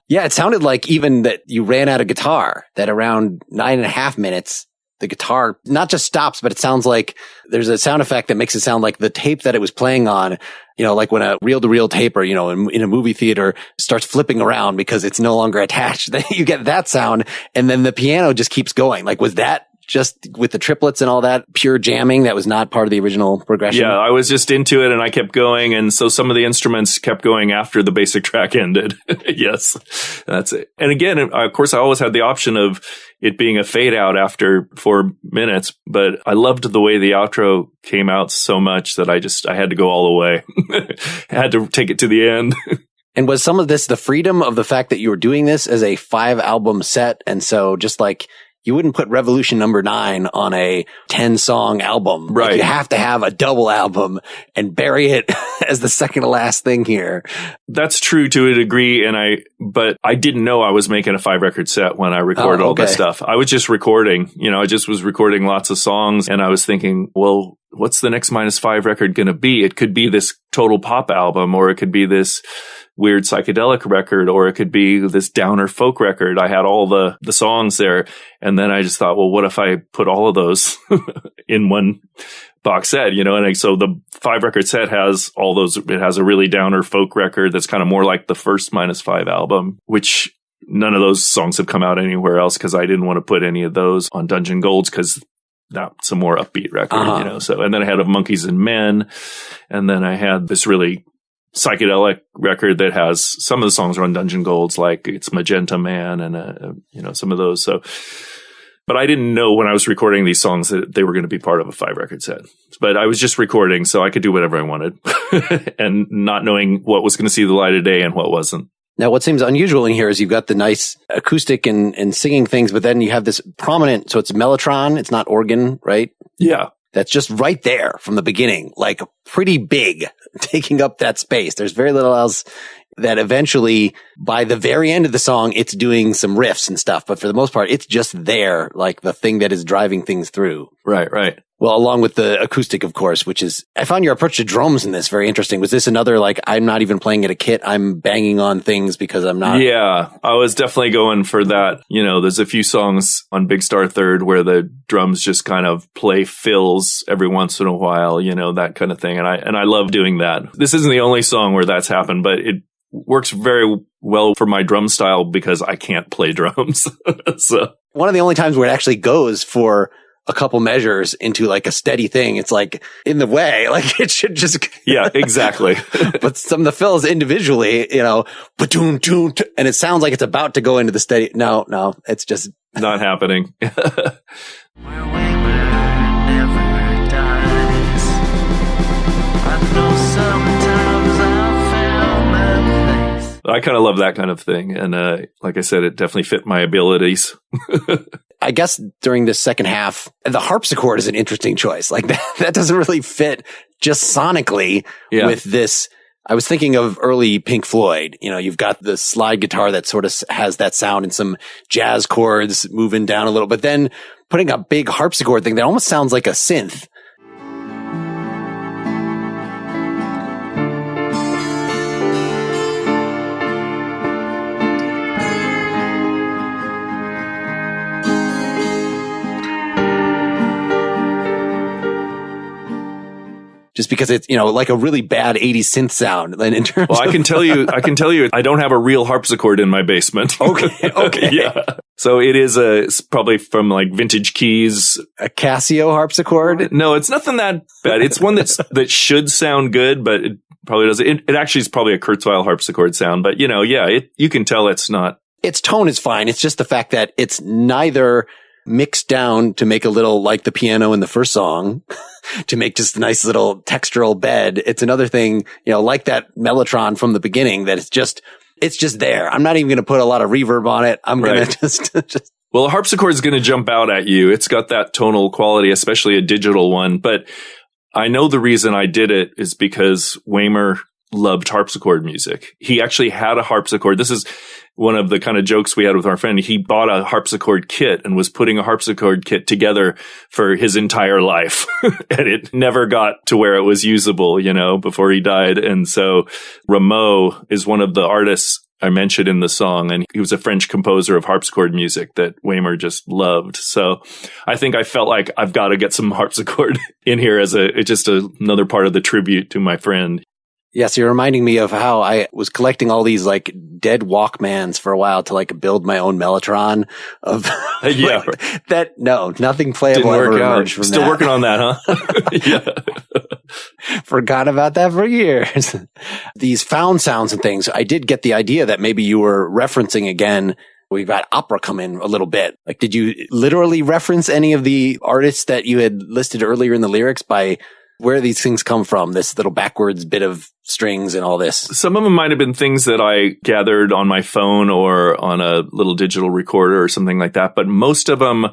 Yeah. It sounded like even that you ran out of guitar, that around 9.5 minutes, the guitar not just stops, but it sounds like there's a sound effect that makes it sound like the tape that it was playing on, like when a reel-to-reel tape or, in a movie theater starts flipping around because it's no longer attached. Then you get that sound. And then the piano just keeps going. Like, was that just with the triplets and all that pure jamming that was not part of the original progression?
Yeah, I was just into it and I kept going. And so some of the instruments kept going after the basic track ended. Yes, that's it. And again, of course, I always had the option of it being a fade out after 4 minutes, but I loved the way the outro came out so much that I had to go all the way. I had to take it to the end.
And was some of this the freedom of the fact that you were doing this as a 5-album set? And so just like, you wouldn't put Revolution Number 9 on a 10-song album.
Right.
Like, you have to have a double album and bury it as the second to last thing here.
That's true to a degree. But I didn't know I was making a 5-record set when I recorded all this stuff. I was just recording, I just was recording lots of songs and I was thinking, well, what's the next -5 record going to be? It could be this total pop album, or it could be this weird psychedelic record, or it could be this downer folk record. I had all the songs there. And then I just thought, well, what if I put all of those in one box set, And so the 5-record set has all those. It has a really downer folk record that's kind of more like the first -5 album, which none of those songs have come out anywhere else because I didn't want to put any of those on Dungeon Golds because that's a more upbeat record, So, and then I had a Monkeys and Men, and then I had this really psychedelic record that has some of the songs are on Dungeon Golds, like it's Magenta Man and some of those. So, but I didn't know when I was recording these songs that they were going to be part of a 5-record set. But I was just recording, so I could do whatever I wanted, and not knowing what was going to see the light of day and what wasn't.
Now, what seems unusual in here is you've got the nice acoustic and singing things, but then you have this prominent, so it's mellotron, it's not organ, right?
Yeah.
That's just right there from the beginning, like pretty big, taking up that space. There's very little else that eventually, by the very end of the song, it's doing some riffs and stuff. But for the most part, it's just there, like the thing that is driving things through.
Right.
Well, along with the acoustic, of course, which is, I found your approach to drums in this very interesting. Was this another, like, I'm not even playing at a kit, I'm banging on things because I'm not?
Yeah, I was definitely going for that. There's a few songs on Big Star Third where the drums just kind of play fills every once in a while, that kind of thing. And I love doing that. This isn't the only song where that's happened, but it works very well for my drum style because I can't play drums. So
one of the only times where it actually goes for a couple measures into like a steady thing, it's like in the way, like it should just.
Yeah, exactly.
But some of the fills individually, and it sounds like it's about to go into the steady. No, it's just
not happening. I kind of love that kind of thing. And like I said, it definitely fit my abilities.
I guess during the second half, the harpsichord is an interesting choice. Like that doesn't really fit just sonically with this. I was thinking of early Pink Floyd. You've got the slide guitar that sort of has that sound and some jazz chords moving down a little, but then putting a big harpsichord thing that almost sounds like a synth. Just because it's, like a really bad 80s synth sound. And in terms
I can tell you, I don't have a real harpsichord in my basement.
Okay.
Yeah. So it's probably from like Vintage Keys.
A Casio harpsichord?
No, it's nothing that bad. It's one that should sound good, but it probably doesn't. It actually is probably a Kurzweil harpsichord sound, but you can tell it's not.
Its tone is fine. It's just the fact that it's neither mixed down to make a little like the piano in the first song to make just a nice little textural bed. It's another thing, like that mellotron from the beginning that it's just there. I'm not even going to put a lot of reverb on it. I'm going to just.
Well, a harpsichord is going to jump out at you. It's got that tonal quality, especially a digital one. But I know the reason I did it is because Weimer loved harpsichord music. He actually had a harpsichord. This is one of the kind of jokes we had with our friend. He bought a harpsichord kit and was putting a harpsichord kit together for his entire life. And it never got to where it was usable, before he died. And so Rameau is one of the artists I mentioned in the song, and he was a French composer of harpsichord music that Waymer just loved. So I think I felt like I've got to get some harpsichord in here as another part of the tribute to my friend.
Yes, you're reminding me of how I was collecting all these like dead Walkmans for a while to like build my own Mellotron of nothing playable
Didn't
ever
work out.
emerged from
Still
that.
working on that, huh? Yeah.
Forgot about that for years. These found sounds and things, I did get the idea that maybe you were referencing again. We've got opera come in a little bit. Like, did you literally reference any of the artists that you had listed earlier in the lyrics by where these things come from? This little backwards bit of strings and all this.
Some of them might have been things that I gathered on my phone or on a little digital recorder or something like that. But most of them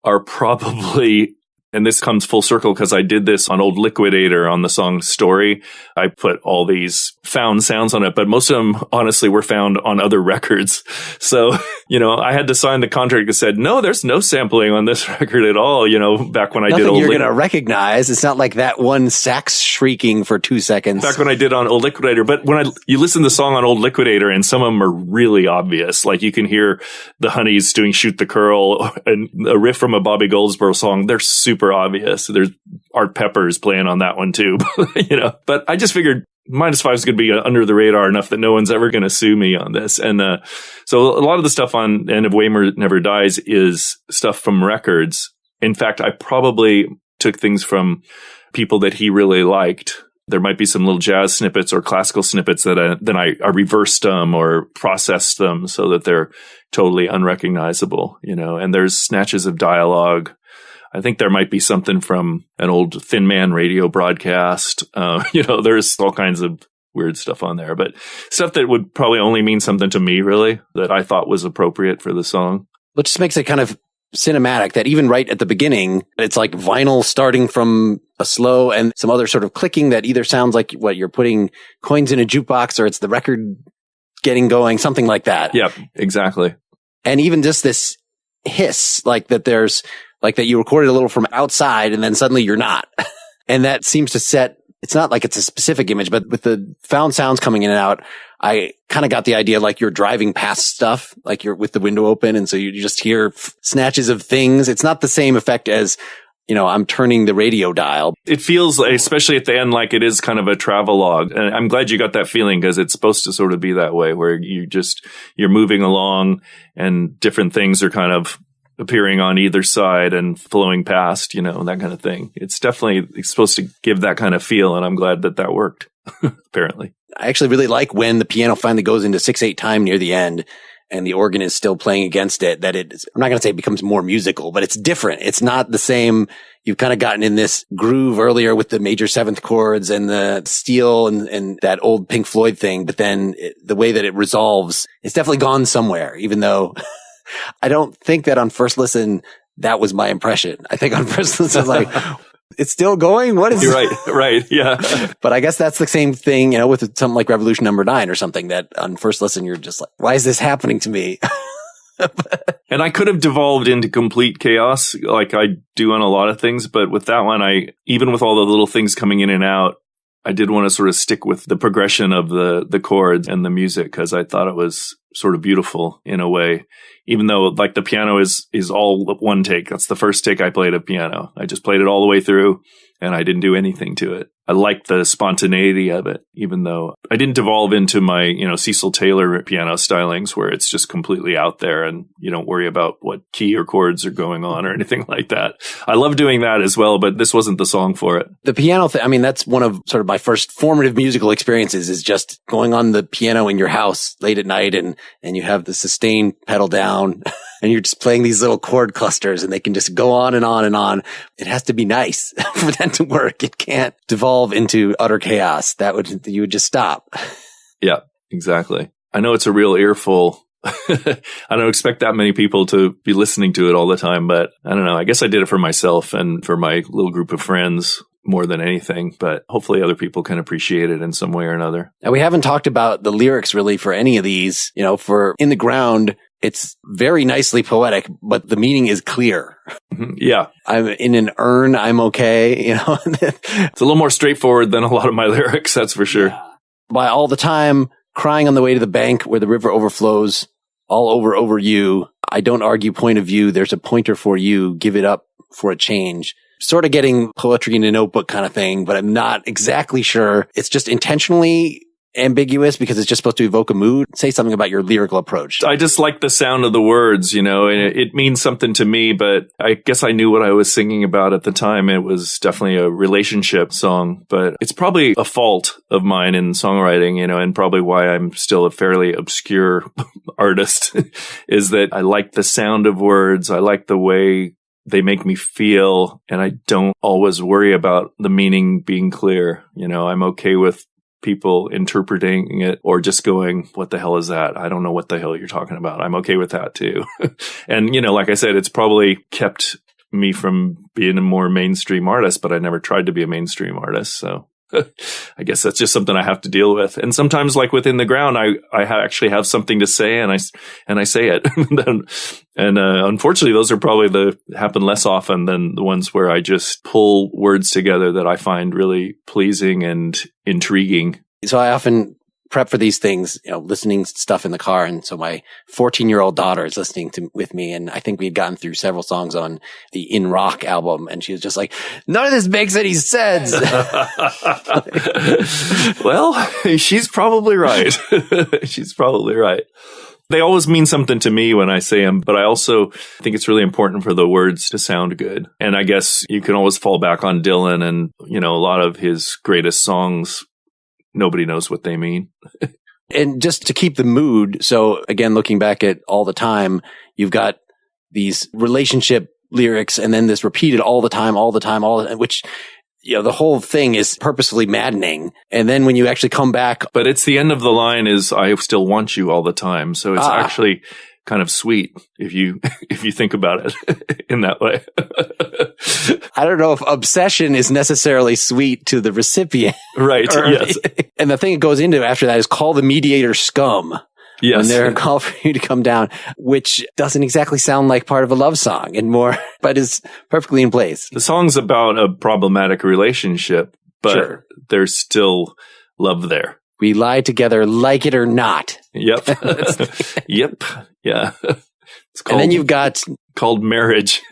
are probably, and this comes full circle because I did this on Old Liquidator on the song Story. I put all these found sounds on it, but most of them honestly were found on other records. So, I had to sign the contract that said, no, there's no sampling on this record at all. Back when I
Nothing
did Old
you're going to recognize. It's not like that one sax shrieking for 2 seconds.
Back when I did on Old Liquidator. But when you listen to the song on Old Liquidator, and some of them are really obvious. Like you can hear the Honeys doing Shoot the Curl and a riff from a Bobby Goldsboro song. They're super obvious. There's Art Peppers playing on that one too, But I just figured -5 is going to be under the radar enough that no one's ever going to sue me on this. And so a lot of the stuff on End of Waymer Never Dies is stuff from records. In fact, I probably took things from people that he really liked. There might be some little jazz snippets or classical snippets that then I reversed them or processed them so that they're totally unrecognizable, and there's snatches of dialogue. I think there might be something from an old Thin Man radio broadcast. There's all kinds of weird stuff on there, but stuff that would probably only mean something to me, really, that I thought was appropriate for the song.
Which just makes it kind of cinematic that even right at the beginning, it's like vinyl starting from a slow and some other sort of clicking that either sounds like what you're putting coins in a jukebox or it's the record getting going, something like that.
Yep, exactly.
And even just this hiss, like that there's like that you recorded a little from outside and then suddenly you're not. And that seems to set, it's not like it's a specific image, but with the found sounds coming in and out, I kind of got the idea like you're driving past stuff, like you're with the window open. And so you just hear snatches of things. It's not the same effect as, I'm turning the radio dial.
It feels, especially at the end, like it is kind of a travelogue. And I'm glad you got that feeling because it's supposed to sort of be that way where you're moving along and different things are kind of appearing on either side and flowing past, that kind of thing. It's supposed to give that kind of feel. And I'm glad that worked, apparently.
I actually really like when the piano finally goes into 6/8 time near the end and the organ is still playing against it, that I'm not going to say it becomes more musical, but it's different. It's not the same. You've kind of gotten in this groove earlier with the major seventh chords and the steel and that old Pink Floyd thing. But then the way that it resolves, it's definitely gone somewhere, even though I don't think that on first listen, that was my impression. I think on first listen, like, it's still going. What is
You're right. Yeah.
But I guess that's the same thing, with something like Revolution Number 9 or something that on first listen, you're just like, why is this happening to me?
And I could have devolved into complete chaos like I do on a lot of things. But with that one, even with all the little things coming in and out, I did want to sort of stick with the progression of the chords and the music because I thought it was sort of beautiful in a way, even though like the piano is all one take. That's the first take I played of piano. I just played it all the way through and I didn't do anything to it. I liked the spontaneity of it, even though I didn't devolve into my, Cecil Taylor piano stylings where it's just completely out there and you don't worry about what key or chords are going on or anything like that. I love doing that as well, but this wasn't the song for it.
The piano thing, that's one of sort of my first formative musical experiences is just going on the piano in your house late at night and you have the sustain pedal down and you're just playing these little chord clusters and they can just go on and on and on. It has to be nice for that to work. It can't devolve into utter chaos. You would just stop.
Yeah, exactly. I know it's a real earful. I don't expect that many people to be listening to it all the time, but I don't know. I guess I did it for myself and for my little group of friends. more than anything, but hopefully other people can appreciate it in some way or another.
And we haven't talked about the lyrics really for any of these. For In the Ground, it's very nicely poetic, but the meaning is clear.
Yeah.
I'm in an urn, I'm okay,
It's a little more straightforward than a lot of my lyrics, that's for sure.
Yeah. By all the time, crying on the way to the bank where the river overflows, all over you. I don't argue point of view. There's a pointer for you. Give it up for a change. Sort of getting poetry in a notebook kind of thing, but I'm not exactly sure. It's just intentionally ambiguous because it's just supposed to evoke a mood. Say something about your lyrical approach.
I just like the sound of the words, and it means something to me, but I guess I knew what I was singing about at the time. It was definitely a relationship song, but it's probably a fault of mine in songwriting, and probably why I'm still a fairly obscure artist is that I like the sound of words. I like the way they make me feel, and I don't always worry about the meaning being clear. I'm okay with people interpreting it or just going, what the hell is that? I don't know what the hell you're talking about. I'm okay with that too. And, like I said, it's probably kept me from being a more mainstream artist, but I never tried to be a mainstream artist. So I guess that's just something I have to deal with. And sometimes, like within the ground, I actually have something to say, and I say it. and unfortunately, those are probably happen less often than the ones where I just pull words together that I find really pleasing and intriguing.
So I often prep for these things, listening stuff in the car. And so my 14-year-old daughter is listening with me. And I think we had gotten through several songs on the In Rock album. And she was just like, none of this makes any sense.
Well, she's probably right. She's probably right. They always mean something to me when I say them, but I also think it's really important for the words to sound good. And I guess you can always fall back on Dylan and, a lot of his greatest songs. Nobody knows what they mean.
And just to keep the mood. So again, looking back at All the Time, you've got these relationship lyrics and then this repeated all the time, which, the whole thing is purposefully maddening. And then when you actually come back.
But it's the end of the line is, I still want you all the time. So it's actually kind of sweet if you think about it in that way.
I don't know if obsession is necessarily sweet to the recipient.
Right. Yes.
And the thing it goes into after that is call the mediator scum.
Yes.
When they're called for you to come down, which doesn't exactly sound like part of a love song and more, but is perfectly in place.
The song's about a problematic relationship, but there's still love there.
We lie together, like it or not.
Yep. Yep. Yeah. It's called,
and then you've got
called marriage.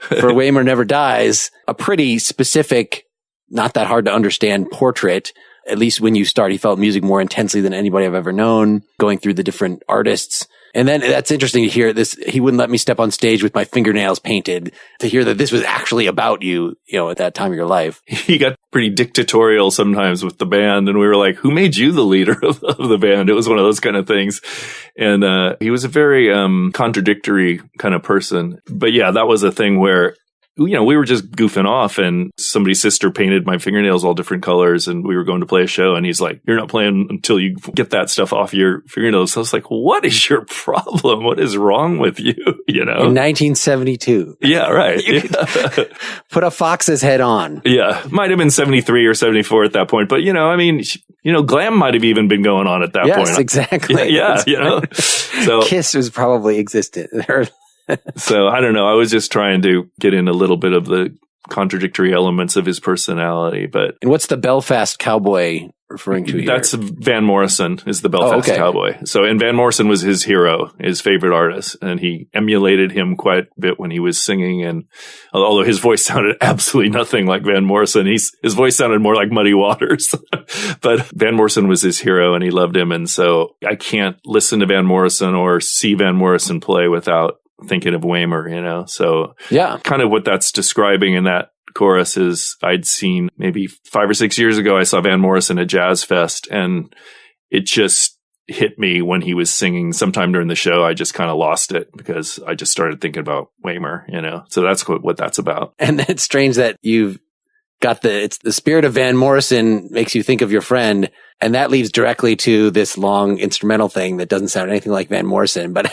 For Waymer Never Dies, a pretty specific, not that hard to understand portrait. At least when you start, he felt music more intensely than anybody I've ever known, going through the different artists. And then that's interesting to hear this. He wouldn't let me step on stage with my fingernails painted, to hear that this was actually about you, at that time of your life.
He got pretty dictatorial sometimes with the band. And we were like, who made you the leader of the band? It was one of those kind of things. And he was a very contradictory kind of person. But yeah, that was a thing where, we were just goofing off and somebody's sister painted my fingernails all different colors and we were going to play a show and he's like, you're not playing until you get that stuff off your fingernails. So I was like, what is your problem? What is wrong with you?
In 1972.
Yeah, right.
Put a fox's head on.
Yeah. Might have been 73 or 74 at that point. But, glam might have even been going on at that point.
Yes, exactly.
Yeah.
So Kiss was probably existent.
So I don't know. I was just trying to get in a little bit of the contradictory elements of his personality. And
what's the Belfast Cowboy referring to here?
That's Van Morrison is the Belfast Cowboy. So, and Van Morrison was his hero, his favorite artist, and he emulated him quite a bit when he was singing. And although his voice sounded absolutely nothing like Van Morrison, his voice sounded more like Muddy Waters. But Van Morrison was his hero, and he loved him. And so I can't listen to Van Morrison or see Van Morrison play without thinking of Waymer, So
yeah,
kind of what that's describing in that chorus is I'd seen maybe 5 or 6 years ago, I saw Van Morrison at Jazz Fest and it just hit me when he was singing sometime during the show. I just kind of lost it because I just started thinking about Waymer, So that's what that's about.
And it's strange that you've got it's the spirit of Van Morrison makes you think of your friend. And that leads directly to this long instrumental thing that doesn't sound anything like Van Morrison, but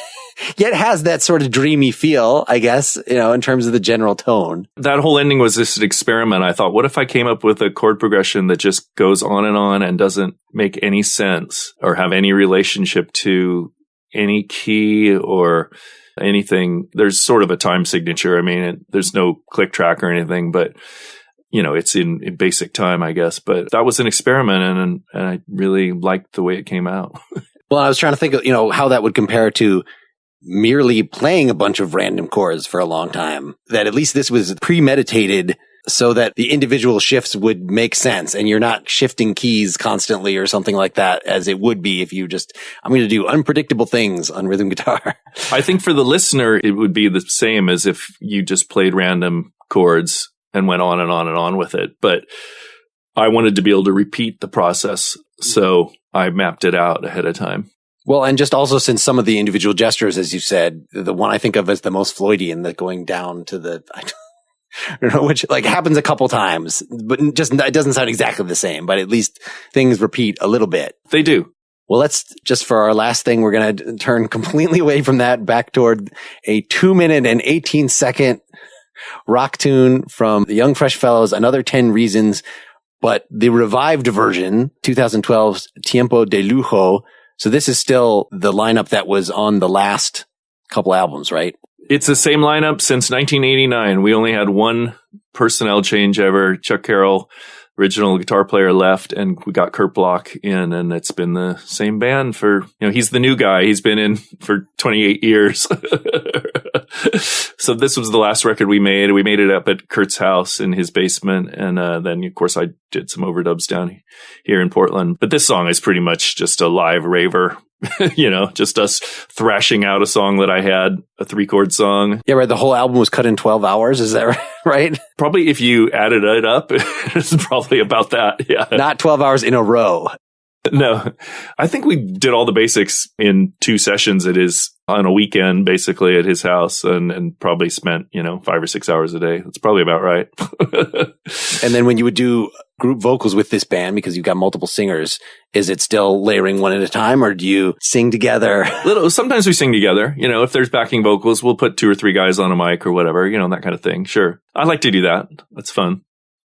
yet has that sort of dreamy feel, I guess, in terms of the general tone.
That whole ending was just an experiment. I thought, what if I came up with a chord progression that just goes on and doesn't make any sense or have any relationship to any key or anything. There's sort of a time signature. I mean, there's no click track or anything, but it's in basic time, I guess. But that was an experiment, and I really liked the way it came out.
Well, I was trying to think of, how that would compare to merely playing a bunch of random chords for a long time. That at least this was premeditated so that the individual shifts would make sense and you're not shifting keys constantly or something like that, as it would be if you I'm going to do unpredictable things on rhythm guitar.
I think for the listener, it would be the same as if you just played random chords and went on and on and on with it. But I wanted to be able to repeat the process. So I mapped it out ahead of time.
Well, and just also since some of the individual gestures, as you said, the one I think of as the most Floydian, the going down to the, which happens a couple times, but just, it doesn't sound exactly the same, but at least things repeat a little bit.
They do.
Well, let's just for our last thing, we're going to turn completely away from that back toward a 2-minute and 18-second rock tune from the Young Fresh Fellows, Another 10 Reasons, but the revived version, 2012's Tiempo de Lujo. So this is still the lineup that was on the last couple albums, right?
It's the same lineup since 1989. We only had one personnel change ever. Chuck Carroll, original guitar player, left, and we got Kurt Bloch in, and it's been the same band for, he's the new guy. He's been in for 28 years. So this was the last record we made. We made it up at Kurt's house in his basement. And then, of course, I did some overdubs down here in Portland. But this song is pretty much just a live raver, just us thrashing out a song that I had, a 3-chord song.
Yeah, right. The whole album was cut in 12 hours. Is that right?
Probably if you added it up, it's probably about that. Yeah.
Not 12 hours in a row.
No, I think we did all the basics in 2 sessions on a weekend, basically at his house, and probably spent, 5 or 6 hours a day. That's probably about right.
And then when you would do group vocals with this band, because you've got multiple singers, is it still layering one at a time, or do you sing together?
Sometimes we sing together. If there's backing vocals, we'll put 2 or 3 guys on a mic or whatever, that kind of thing. Sure. I like to do that. That's fun.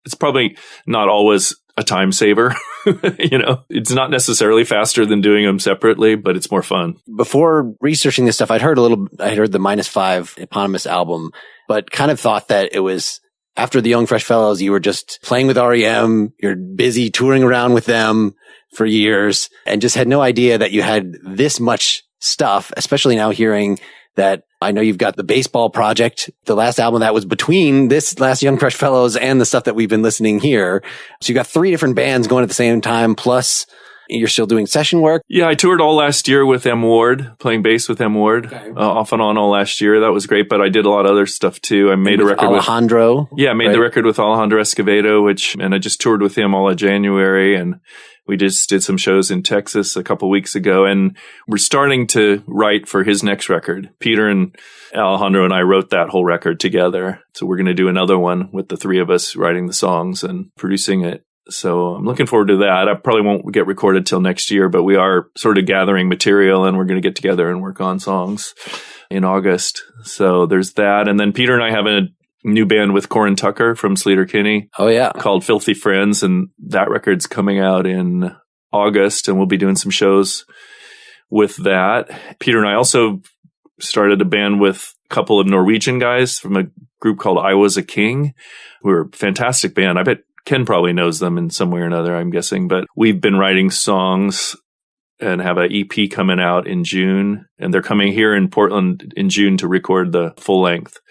It's probably not always a time saver. It's not necessarily faster than doing them separately, but it's more fun.
Before researching this stuff, I heard the -5 eponymous album, but kind of thought that it was after the Young Fresh Fellows, you were just playing with R.E.M. You're busy touring around with them for years and just had no idea that you had this much stuff, especially now hearing that I know you've got the baseball project, the last album that was between this last Young Fresh Fellows and the stuff that we've been listening here. So you got 3 different bands going at the same time, plus you're still doing session work.
Yeah, I toured all last year with M. Ward, playing bass with M. Ward, off and on all last year. That was great, but I did a lot of other stuff too. I made a record with
Alejandro.
Yeah, I made the record with Alejandro Escovedo, and I just toured with him all of January, and we just did some shows in Texas a couple weeks ago, and we're starting to write for his next record. Peter and Alejandro and I wrote that whole record together. So we're going to do another one with the 3 of us writing the songs and producing it. So I'm looking forward to that. I probably won't get recorded till next year, but we are sort of gathering material, and we're going to get together and work on songs in August. So there's that. And then Peter and I have a new band with Corin Tucker from Sleater-Kinney.
Oh, yeah.
Called Filthy Friends. And that record's coming out in August, and we'll be doing some shows with that. Peter and I also started a band with a couple of Norwegian guys from a group called I Was a King, who are a fantastic band. I bet Ken probably knows them in some way or another, I'm guessing. But we've been writing songs and have an EP coming out in June. And they're coming here in Portland in June to record the full length.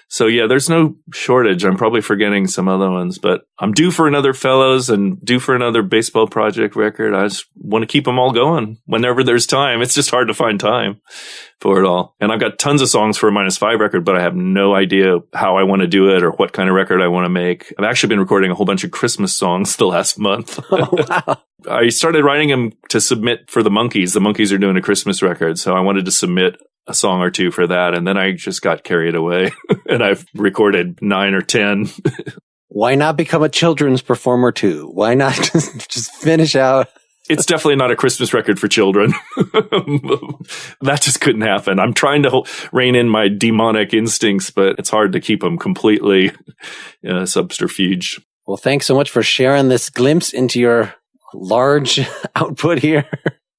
So yeah, there's no shortage. I'm probably forgetting some other ones, but I'm due for another Fellows and due for another baseball project record. I just want to keep them all going whenever there's time. It's just hard to find time for it all. And I've got tons of songs for a -5 record, but I have no idea how I want to do it or what kind of record I want to make. I've actually been recording a whole bunch of Christmas songs the last month.
Oh, wow.
I started writing them to submit for the Monkees. The Monkees are doing a Christmas record, so I wanted to submit a song or 2 for that. And then I just got carried away and I've recorded 9 or 10.
Why not become a children's performer too? Why not just finish out
It's definitely not a Christmas record for children. That just couldn't happen. I'm trying to rein in my demonic instincts, but it's hard to keep them completely subterfuge.
Well, thanks so much for sharing this glimpse into your large output here.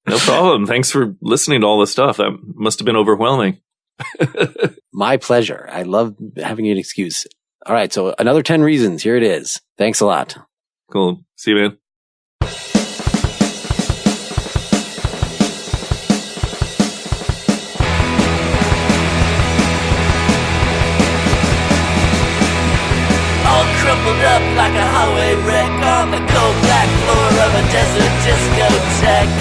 No problem. Thanks for listening to all this stuff. That must have been overwhelming.
My pleasure. I love having an excuse. All right. So another 10 reasons. Here it is. Thanks a lot.
Cool. See you, man.
All crumpled up like a highway wreck on the cold black floor of a desert discotheque.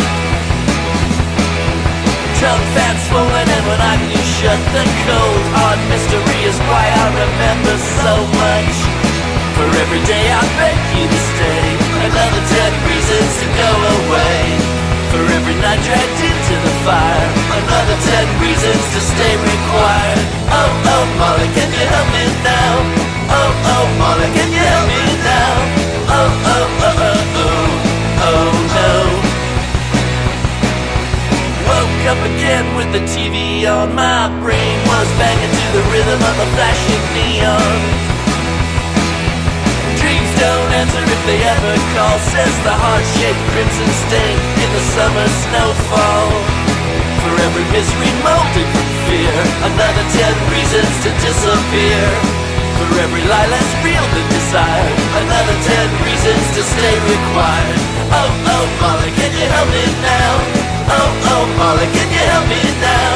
Tongue fat swollen, and when I can shut the cold hard mystery is why I remember so much. For every day I beg you to stay, another 10 reasons to go away. For every night dragged into the fire, another 10 reasons to stay required. Oh, oh, Molly, can you help me now? Oh, oh, Molly, can you help me now? Oh, oh, oh, oh, oh, oh, no. Woke up again with the TV on. My brain was banging to the rhythm of the flashing neon. Dreams don't answer if they ever call, says the heart-shaped crimson stain in the summer snowfall. For every misery molded from fear, another 10 reasons to disappear. For every lie less real than desire, another 10 reasons to stay required. Oh, oh, Molly, can you help me now? Oh, oh, Molly, can you help me now?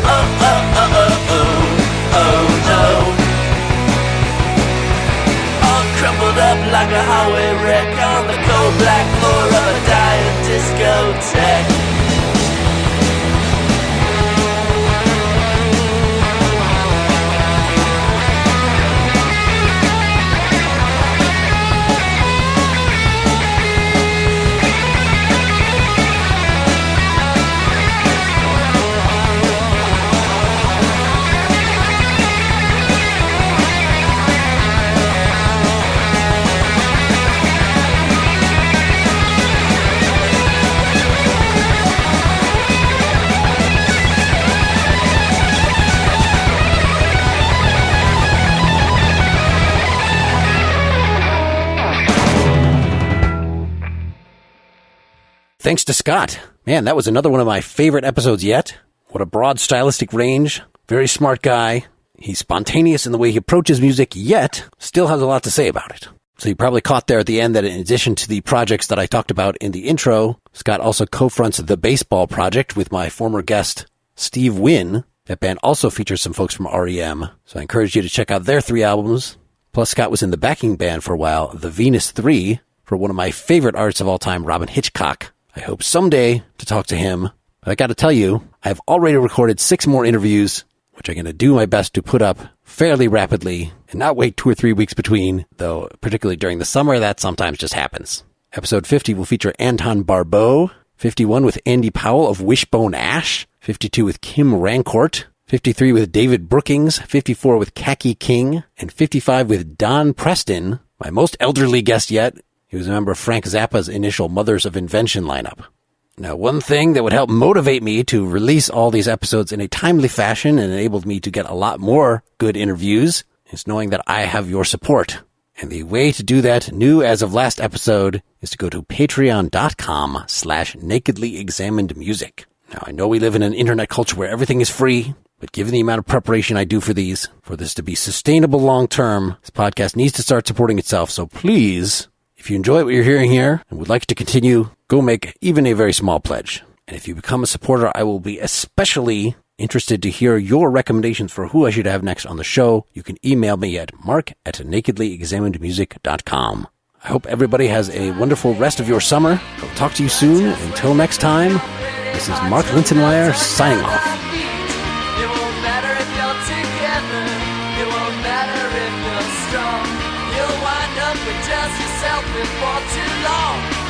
Oh, oh, oh, oh, oh, oh, no. All crumpled up like a highway wreck on the cold black floor of a dying discotheque.
Thanks to Scott. Man, that was another one of my favorite episodes yet. What a broad stylistic range. Very smart guy. He's spontaneous in the way he approaches music, yet still has a lot to say about it. So you probably caught there at the end that in addition to the projects that I talked about in the intro, Scott also co-fronts the Baseball Project with my former guest, Steve Wynn. That band also features some folks from R.E.M. So I encourage you to check out their 3 albums. Plus, Scott was in the backing band for a while, the Venus 3, for one of my favorite artists of all time, Robin Hitchcock. I hope someday to talk to him. But I got to tell you, I've already recorded 6 more interviews, which I'm going to do my best to put up fairly rapidly and not wait 2 or 3 weeks between, though particularly during the summer, that sometimes just happens. Episode 50 will feature Anton Barbeau, 51 with Andy Powell of Wishbone Ash, 52 with Kim Rancourt, 53 with David Brookings, 54 with Khaki King, and 55 with Don Preston, my most elderly guest yet. He was a member of Frank Zappa's initial Mothers of Invention lineup. Now, one thing that would help motivate me to release all these episodes in a timely fashion and enabled me to get a lot more good interviews is knowing that I have your support. And the way to do that, new as of last episode, is to go to patreon.com/nakedlyexaminedmusic. Now, I know we live in an internet culture where everything is free, but given the amount of preparation I do for these, for this to be sustainable long term, this podcast needs to start supporting itself. So please, if you enjoy what you're hearing here and would like to continue, go make even a very small pledge. And if you become a supporter, I will be especially interested to hear your recommendations for who I should have next on the show. You can email me at mark@nakedlyexaminedmusic.com. I hope everybody has a wonderful rest of your summer. I'll talk to you soon. Until next time, this is Mark Linsenmeyer signing off.
It won't matter if you're together. It won't matter if you're strong. You'll wind up with just yourself before too long.